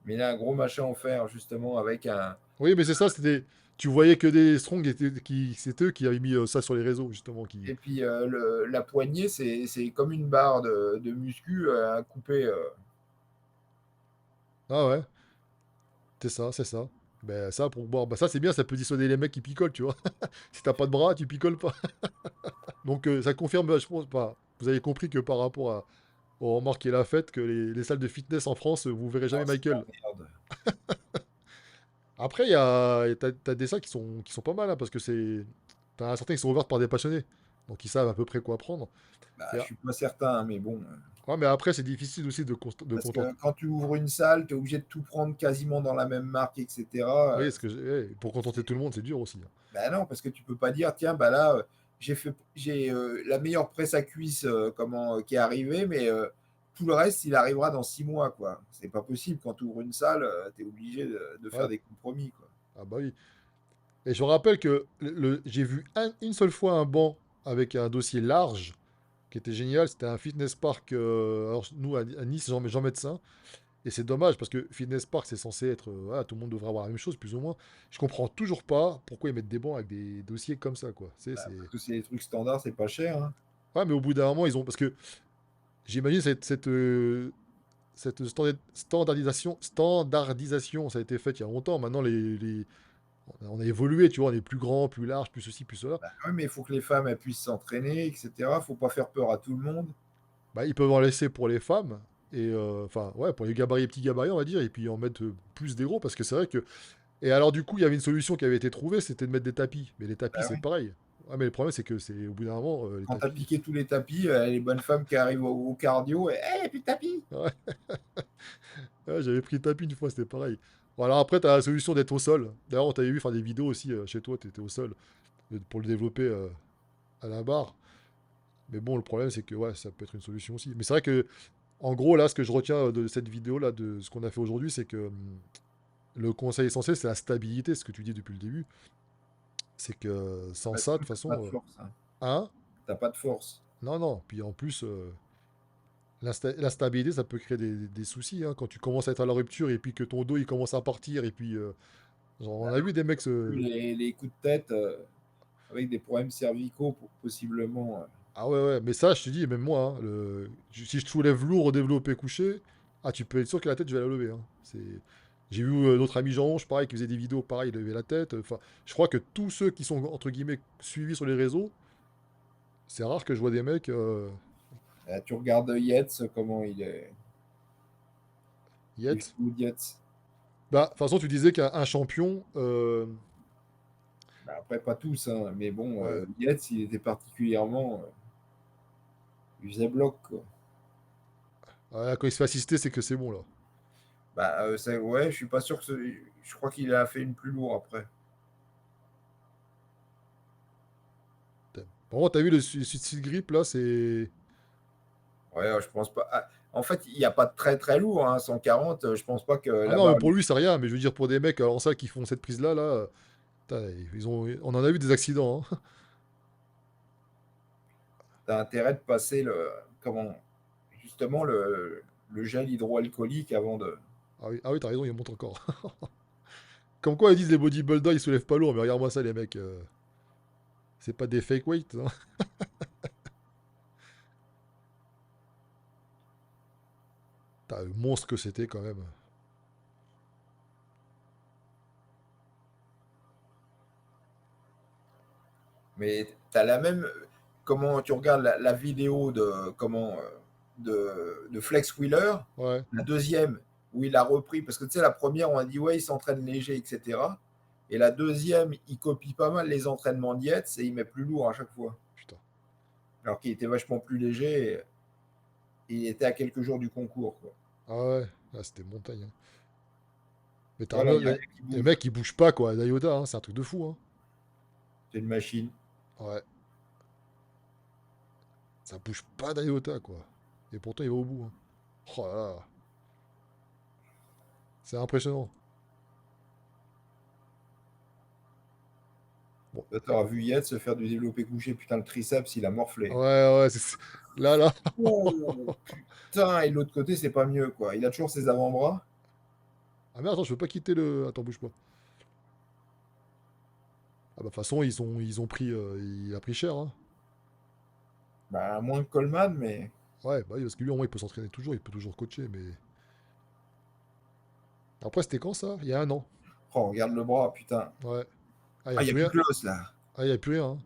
Mais il a un gros machin en fer, justement, avec un. Oui, mais c'est ça, c'était. Tu voyais que des Strong, c'était eux qui avaient mis ça sur les réseaux, justement. Et puis la poignée, c'est comme une barre de muscu à couper. Ah ouais, c'est ça, c'est ça. Ben ça, pour boire, bah ça c'est bien, ça peut dissuader les mecs qui picolent, tu vois. Si t'as pas de bras, tu picoles pas. Donc ça confirme, je pense, pas. Vous avez compris que par rapport aux remarques qu'il a faites, que les salles de fitness en France, vous verrez Non, jamais c'est de la Michael. merde. Après, t'as des salles qui sont pas mal, hein, parce que t'as certains qui sont ouvertes par des passionnés. Donc ils savent à peu près quoi prendre. Bah, Et, je suis pas certain, hein, mais bon. ouais, mais après, c'est difficile aussi de Parce contenter. que quand tu ouvres une salle, tu es obligé de tout prendre quasiment dans la même marque, etc. Oui, pour contenter tout le monde, c'est dur aussi, hein. Ben non, parce que tu peux pas dire, tiens, bah là, j'ai la meilleure presse à cuisse qui est arrivée, mais tout le reste, il arrivera dans 6 mois, quoi. C'est pas possible. Quand tu ouvres une salle, tu es obligé de faire Ouais. des compromis, quoi. Ah bah oui. Et je me rappelle que j'ai vu une seule fois un banc avec un dossier large qui était génial. C'était un fitness park, alors nous à Nice, Jean Médecin. Et c'est dommage parce que fitness park, c'est censé être. Voilà, tout le monde devrait avoir la même chose, plus ou moins. Je comprends toujours pas pourquoi ils mettent des bancs avec des dossiers comme ça, quoi. Bah, parce que c'est des trucs standards, c'est pas cher, hein. Ouais, mais au bout d'un moment, ils ont. Parce que j'imagine cette standardisation, ça a été fait il y a longtemps. Maintenant, on a évolué, tu vois, on est plus grand, plus large, plus ceci, plus cela. Bah, oui, mais il faut que les femmes elles puissent s'entraîner, etc. Faut pas faire peur à tout le monde. Bah, ils peuvent en laisser pour les femmes, et enfin, ouais, pour les gabarits, petits gabarits, on va dire, et puis en mettre plus des gros, parce que c'est vrai que. Et alors, du coup, il y avait une solution qui avait été trouvée, c'était de mettre des tapis. Mais les tapis, Bah c'est oui. pareil. Ouais, mais le problème, c'est que c'est au bout d'un moment, les Quand tu as tapis. piqué tous les tapis, les bonnes femmes qui arrivent au cardio, et hey, plus de tapis. Ouais, ouais, j'avais pris le tapis une fois, c'était pareil. Bon, alors après, tu as la solution d'être au sol. D'ailleurs, on t'avait vu faire des vidéos aussi chez toi, tu étais au sol pour le développer à la barre. Mais bon, le problème, c'est que ouais, ça peut être une solution aussi. Mais c'est vrai que, en gros, là, ce que je retiens de cette vidéo-là, de ce qu'on a fait aujourd'hui, c'est que le conseil essentiel, c'est la stabilité, ce que tu dis depuis le début. C'est que sans Bah, ça, de sinon, toute t'as pas de façon, force, hein. hein? T'as pas de force. Non, non. Puis en plus, l'instabilité, ça peut créer des soucis, hein. Quand tu commences à être à la rupture et puis que ton dos, il commence à partir, et puis, genre, on a vu des mecs se. Les coups de tête avec des problèmes cervicaux, possiblement. Ah ouais, ouais. Mais ça, je te dis, même moi, hein, si je soulève lourd au développé couché, Ah, tu peux être sûr que la tête, je vais la lever, hein. J'ai vu notre ami Jean-Ange, pareil, qui faisait des vidéos, pareil, il levait la tête. Enfin, je crois que tous ceux qui sont, entre guillemets, suivis sur les réseaux, c'est rare que je vois des mecs... Tu regardes Yates, comment il Yet. fout Yates. Bah, de toute façon, tu disais qu'un champion... Bah, après, pas tous, hein, mais bon, ouais. Yates, il était particulièrement. Il faisait bloc, quoi. Ouais, quand il se fait assister, c'est que c'est bon, là. Bah, ouais, je suis pas sûr que je crois qu'il a fait une plus lourde après. Par contre, t'as vu le Suicide Grip, là, c'est... Ouais, je pense pas. Ah, en fait, il n'y a pas de très très lourd, hein, 140. Je pense pas que Ah non, là-bas, mais pour lui, c'est rien, mais je veux dire, pour des mecs en salle qui font cette prise-là, là, putain, on en a vu des accidents, hein. tu as intérêt de passer comment, justement le gel hydroalcoolique avant de. Ah oui, t'as raison, il monte encore. Comme quoi, ils disent les bodybuilders, ils soulèvent pas lourd, mais regarde-moi ça, les mecs. C'est pas des fake weights, hein. T'as le monstre que c'était, quand même. Mais tu as la même. Comment tu regardes la vidéo de Flex Wheeler, Ouais, la deuxième où il a repris, parce que tu sais, la première, on a dit ouais, il s'entraîne léger, etc. Et la deuxième, il copie pas mal les entraînements de Yates et il met plus lourd à chaque fois. putain. Alors qu'il était vachement plus léger et il était à quelques jours du concours, quoi. Ah ouais, ah, c'était montagne, hein. Mais t'as Voilà, il n'y a les, rien qui les bouge. mecs, ils bougent pas, quoi. Dayota, hein, c'est un truc de fou, hein. C'est une machine. Ouais, ça bouge pas d'Ayota, quoi. Et pourtant, il va au bout, hein. Oh là là, c'est impressionnant. Bon, Tu auras vu Yates se faire du développé couché, putain, le triceps, il a morflé. ouais, ouais, là, là. Oh, putain, et de l'autre côté, c'est pas mieux, quoi. Il a toujours ses avant-bras. Ah merde, attends, je peux pas quitter le... Attends, bouge pas. Ah bah, de toute façon, ils ont pris... il a pris cher, hein. Bah, moins que Coleman, mais. Ouais, bah oui, parce que lui, au moins, il peut s'entraîner toujours, il peut toujours coacher, mais... Après, c'était quand, ça? Il y a un an. Oh, regarde le bras, putain. Ouais. Ah, il y Ah, a il n'y a plus plus rien. que l'os, là. Ah, il y a plus rien, hein.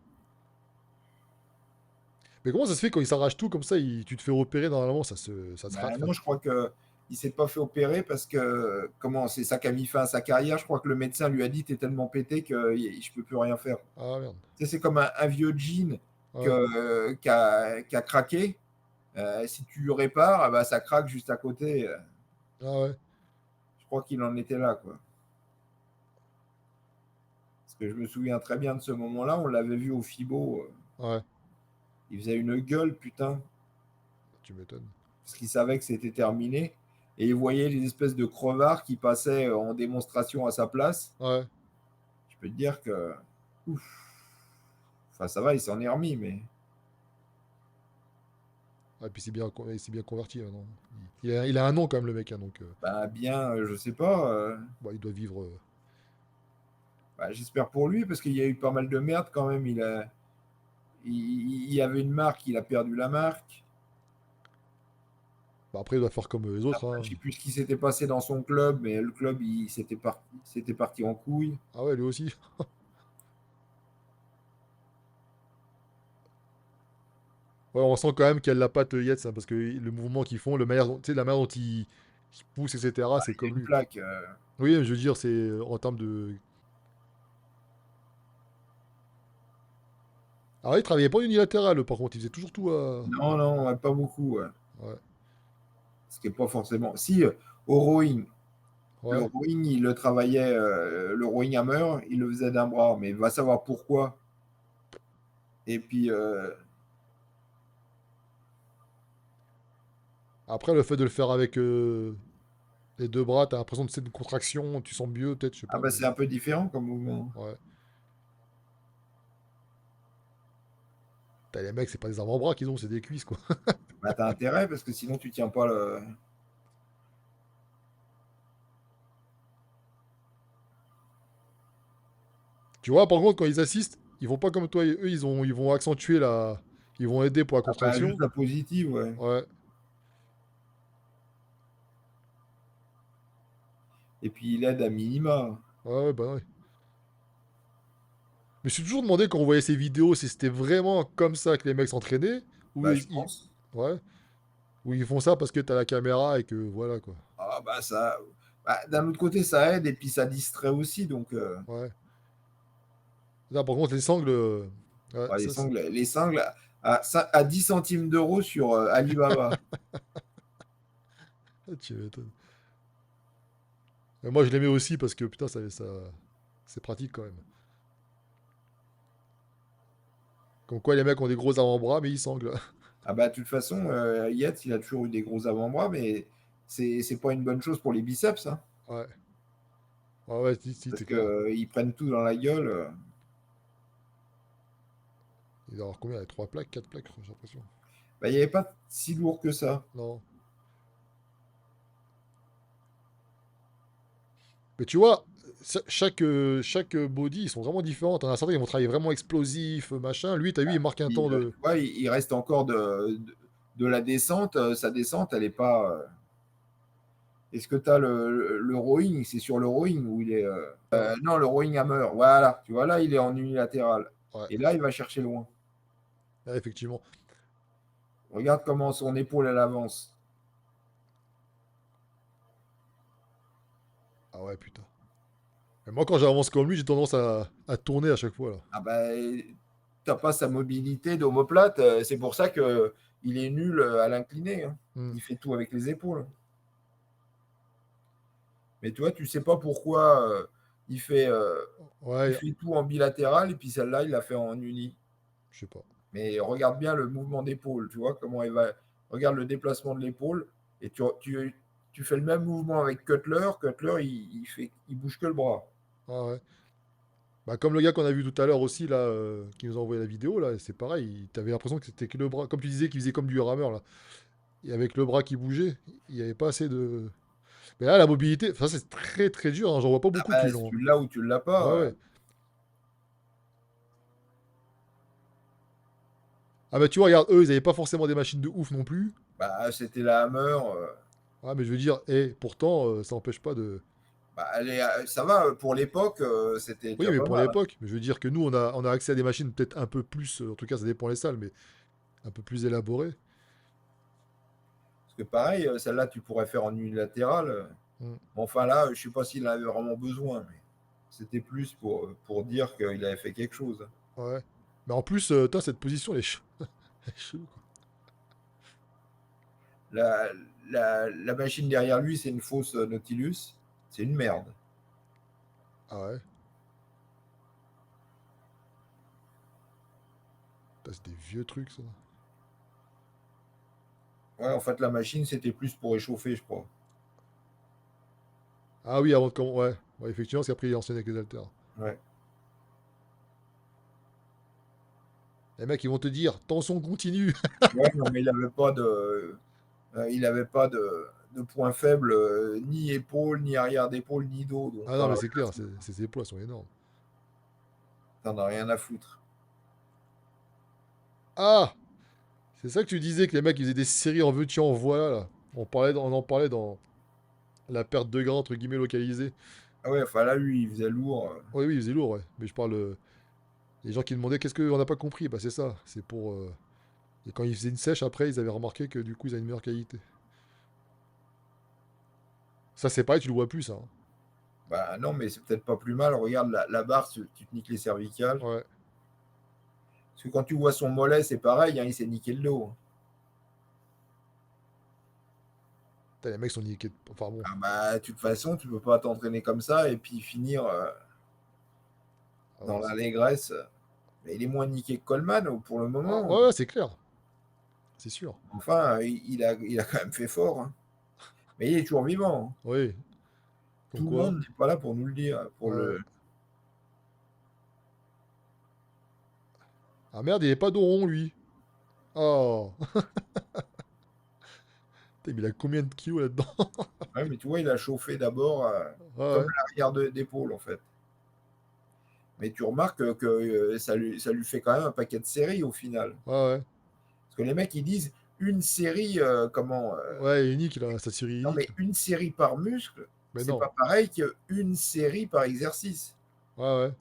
Mais comment ça se fait quand il s'arrache tout comme ça, tu te fais repérer normalement, ça se Bah, rate. non, je crois que il s'est pas fait opérer parce que, comment, c'est ça qui a mis fin à sa carrière. Je crois que le médecin lui a dit, t'es tellement pété que je peux plus rien faire. Ah merde. Tu sais, c'est comme un vieux jean Ouais. qui a craqué. Si tu le répares, ah bah, ça craque juste à côté. Ah ouais. Je crois qu'il en était là, quoi. Parce que je me souviens très bien de ce moment-là. On l'avait vu au FIBO. Ouais. Il faisait une gueule, putain, Tu m'étonnes. parce qu'il savait que c'était terminé. Et il voyait les espèces de crevards qui passaient en démonstration à sa place. Ouais. Je peux te dire que. Ouf. Enfin, ça va, il s'en est remis, mais. Ah, et puis c'est bien converti maintenant. Il a un nom quand même, le mec, hein, donc Bah, bien, je sais pas. bon, il doit vivre. Bah, j'espère pour lui, parce qu'il y a eu pas mal de merde quand même. Il y avait une marque, il a perdu la marque. Bah, après, il doit faire comme les autres, Après, hein. je sais plus ce qui s'était passé dans son club, mais le club, c'était parti en couille. Ah ouais, lui aussi. Ouais, on sent quand même qu'il y a de la patte Yates, hein, parce que le mouvement qu'ils font, tu sais, la manière dont ils poussent, etc., c'est Il y a comme une lui, quoi. plaque. Oui, je veux dire, c'est en termes de. Alors, il travaillait pas unilatéral, par contre, il faisait toujours tout à. Non, non, ouais, pas beaucoup. Ouais. Ouais. Ce qui n'est pas forcément. Si, au rowing, le Ouais. rowing, il le travaillait, le rowing hammer, il le faisait d'un bras, mais va savoir pourquoi. Et puis, Après, le fait de le faire avec les deux bras, t'as l'impression que c'est une contraction, tu sens mieux, peut-être, je sais ah pas, bah, mais. c'est un peu différent comme mouvement. Ouais. T'as les mecs, c'est pas des avant-bras qu'ils ont, c'est des cuisses, quoi. Bah, t'as intérêt parce que sinon tu tiens pas le. Tu vois, par contre, quand ils assistent, ils vont pas comme toi, eux, ils vont accentuer la. Ils vont aider pour la Ah bah, juste contraction. la positive, ouais. Ouais. Et puis il aide à minima. Ouais, ouais, bah ouais. Mais je me suis toujours demandé quand on voyait ces vidéos si c'était vraiment comme ça que les mecs s'entraînaient ou Bah, je pense. ouais, ou ils font ça parce que t'as la caméra et que voilà quoi. Ah, bah, ça. Bah, d'un autre côté, ça aide et puis ça distrait aussi. Donc, Ouais. Là, par contre, les sangles, ouais, bah, ça c'est. les sangles à 10 centimes d'euros sur Alibaba. Ah, tu m'étonnes. Et moi, je l'aimais aussi parce que putain, c'est pratique quand même. Comme quoi, les mecs ont des gros avant-bras, mais ils sanglent. Ah, bah, de toute façon, Yates, il a toujours eu des gros avant-bras, mais c'est pas une bonne chose pour les biceps, hein, Ouais. Ouais, ouais, si, si, parce c'est que clair. ils prennent tout dans la gueule. Il doit y avoir combien? 3 plaques, 4 plaques, j'ai l'impression. Bah, il n'y avait pas si lourd que ça. Non. Mais tu vois, chaque body, ils sont vraiment différents. T'en as certains qui vont travailler vraiment explosif, machin. Lui, t'as vu, il marque un temps de. Tu vois, il reste encore de la descente. Sa descente, elle est pas. Est-ce que tu as le rowing? C'est sur le rowing où il est. Non, le rowing hammer. Voilà. Tu vois, là, il est en unilatéral. Ouais, Et là, il va chercher loin. ouais, effectivement. Regarde comment son épaule, elle avance. Ah ouais, putain. Et moi, quand j'avance comme lui, j'ai tendance à tourner à chaque fois, là. Ah bah, t'as pas sa mobilité d'omoplate. C'est pour ça que il est nul à l'incliné, hein. Hmm. Il fait tout avec les épaules. Mais toi, tu sais pas pourquoi il Ouais, fait tout en bilatéral et puis celle-là, il l'a fait en uni. je sais pas. Mais regarde bien le mouvement d'épaule, tu vois comment il va. Regarde le déplacement de l'épaule et tu fais le même mouvement avec Cutler. Cutler, il bouge que le bras. Ah ouais. Bah, comme le gars qu'on a vu tout à l'heure aussi, là, qui nous a envoyé la vidéo, là, c'est pareil. T'avais l'impression que c'était que le bras. Comme tu disais, qu'il faisait comme du rameur, là. Et avec le bras qui bougeait, il n'y avait pas assez de. Mais là, la mobilité, enfin, c'est très très dur, hein. J'en vois pas Ah beaucoup qui bah, si l'ont. tu l'as ou tu l'as Ouais, pas. ouais. Ah, bah, tu vois, regarde, eux, ils avaient pas forcément des machines de ouf non plus. Bah, c'était la Hammer. Ah, mais je veux dire, et pourtant, ça n'empêche pas de. Bah, ça va, pour l'époque, c'était Oui, déjà mais pas pour mal, hein. l'époque, mais je veux dire que nous, on a accès à des machines peut-être un peu plus, en tout cas, ça dépend les salles, mais un peu plus élaborées. Parce que pareil, celle-là, tu pourrais faire en unilatéral. Hmm. Enfin là, je sais pas s'il en avait vraiment besoin, mais c'était plus pour dire qu'il avait fait quelque chose. Ouais. Mais en plus, toi, cette position, elle est, elle est chelou, quoi. La, la machine derrière lui, c'est une fausse Nautilus. C'est une merde. Ah ouais. Putain, c'est des vieux trucs, ça. Ouais, en fait, la machine, c'était plus pour échauffer, je crois. Ah oui, avant de commencer. Ouais. Ouais, effectivement, parce qu'après, il enchaîne avec les haltères. Ouais. Les mecs, ils vont te dire, tension continue. Ouais, non, mais il avait pas de point faible, ni épaule, ni arrière d'épaule, ni dos. Donc, Ah non, mais c'est clair, ces épaules, elles sont énormes. t'en as rien à foutre. Ah! C'est ça que tu disais que les mecs, ils faisaient des séries en veux-tu, en voilà, là. On en parlait dans la perte de gras, entre guillemets, localisée. Ah ouais, enfin là, lui, il faisait lourd. Oui, oui, ils faisaient lourd, ouais. Mais je parle. Les gens qui demandaient qu'est-ce qu'on n'a pas compris. Bah, c'est ça. C'est pour. Et quand ils faisaient une sèche, après, ils avaient remarqué que du coup, ils avaient une meilleure qualité. Ça, c'est pareil, tu le vois plus, ça, hein. Bah non, mais c'est peut-être pas plus mal. Regarde la barre, tu te niques les cervicales. Ouais. Parce que quand tu vois son mollet, c'est pareil, hein, il s'est niqué le dos, hein. Putain, les mecs sont niqués. Enfin bon. Ah bah, de toute façon, tu peux pas t'entraîner comme ça et puis finir Ah dans non, c'est clair. l'allégresse. Mais il est moins niqué que Coleman pour le Ah, moment. ouais, ouais, c'est clair. C'est sûr. Enfin, il a quand même fait fort, hein. Mais il est toujours vivant, hein. Oui. Comme Tout le quoi. monde n'est pas là pour nous le dire. Pour Ouais. le... Ah merde, il est pas dos rond, lui. Oh. Putain, mais il a combien de kilos là-dedans? Ouais, mais tu vois, il a chauffé d'abord Ouais, comme ouais. l'arrière d'épaule, en fait. Mais tu remarques que ça lui fait quand même un paquet de séries au final. Ouais, ouais. Parce que les mecs, ils disent une série, comment Ouais, unique, là. Sa série non, unique. mais une série par muscle. Mais c'est non. pas pareil qu'une série par exercice. Ouais, ouais.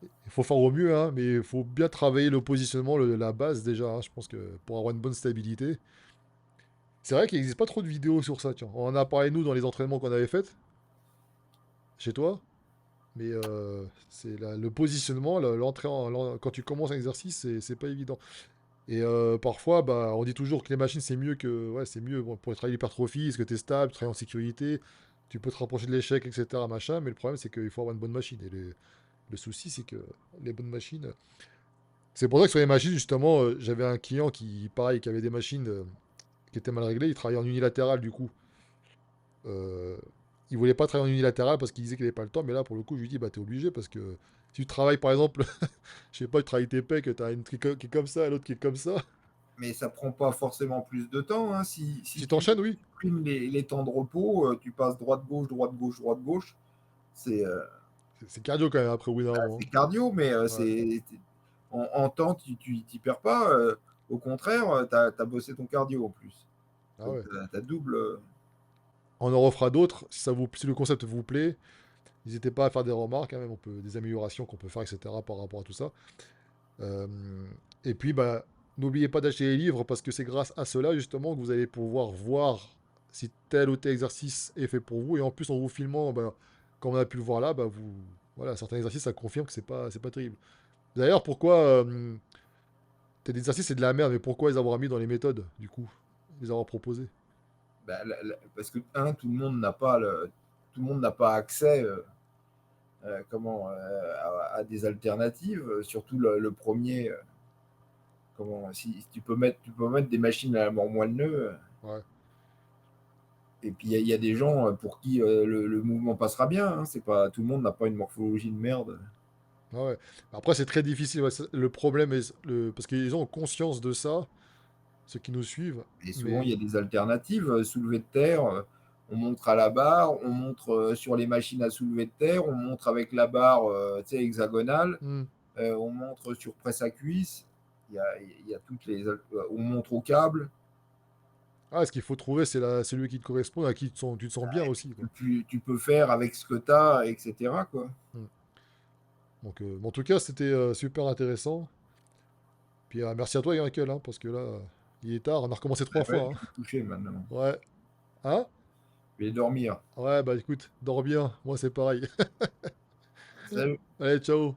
Il faut faire au mieux, hein, mais il faut bien travailler le positionnement, la base déjà, hein, je pense que pour avoir une bonne stabilité. C'est vrai qu'il n'existe pas trop de vidéos sur ça, tiens. On en a parlé, nous, dans les entraînements qu'on avait faits, chez toi. Mais c'est le positionnement, quand tu commences un exercice, c'est pas évident. Et parfois, bah, on dit toujours que les machines, c'est mieux que. Ouais, c'est mieux bon, pour travailler l'hypertrophie, parce que tu es stable, tu travailles en sécurité, tu peux te rapprocher de l'échec, etc. Machin, mais le problème, c'est qu'il faut avoir une bonne machine. Et le souci, c'est que les bonnes machines. C'est pour ça que sur les machines, justement, j'avais un client qui, pareil, qui avait des machines qui étaient mal réglées. Il travaillait en unilatéral, du coup. Euh, il voulait pas travailler en unilatéral parce qu'il disait qu'il n'avait pas le temps. Mais là, pour le coup, je lui dis, bah, t'es obligé parce que si tu travailles, par exemple, je sais pas, tu travailles tes pecs, t'as une qui est comme ça, l'autre qui est comme ça. Mais ça prend pas forcément plus de temps, hein. Si Si tu t'enchaînes, oui. supprimes les temps de repos, tu passes droite-gauche, droite-gauche, droite-gauche, c'est C'est cardio quand même après, au bout d'un moment, c'est cardio, mais hein. Ouais. en temps, tu t'y perds pas. Au contraire, tu as bossé ton cardio en plus. Ah Donc, ouais. tu as double. On en refera d'autres. Si le concept vous plaît, n'hésitez pas à faire des remarques, hein, même des améliorations qu'on peut faire, etc. par rapport à tout ça. Euh, et puis, bah, n'oubliez pas d'acheter les livres parce que c'est grâce à cela justement que vous allez pouvoir voir si tel ou tel exercice est fait pour vous. Et en plus, en vous filmant, bah, comme on a pu le voir là, bah, voilà, certains exercices, ça confirme que c'est pas terrible. D'ailleurs, pourquoi tel exercice c'est de la merde, mais pourquoi les avoir mis dans les méthodes, du coup, les avoir proposés? Bah, parce que, tout le monde n'a pas tout le monde n'a pas accès à des alternatives, surtout le premier. Si tu peux mettre des machines à la mort moelle-neu. Ouais. Et puis il y a des gens pour qui le mouvement passera bien, hein. C'est pas tout le monde n'a pas une morphologie de merde. Ah ouais. Après, c'est très difficile. Ouais, le problème est parce que les gens ont conscience de ça, ceux qui nous suivent, Et souvent il mais y a des alternatives. Soulevé de terre, on montre à la barre, on montre sur les machines à soulever de terre, on montre avec la barre hexagonale, hmm. on montre sur presse à cuisse. Il y a toutes les. On montre au câble. Ah, ce qu'il faut trouver, c'est celui qui te correspond, à qui tu te sens bien Et aussi, quoi. puis tu peux faire avec ce que tu as, etc. Quoi. Hmm. Donc, en tout cas, c'était super intéressant. Puis merci à toi, Michael, hein, parce que là, il est tard, on a recommencé Ah trois ouais, fois, je hein. suis touché maintenant. Ouais. Hein? Je vais dormir. Ouais, bah écoute, dors bien, moi c'est pareil. Salut. Allez, ciao.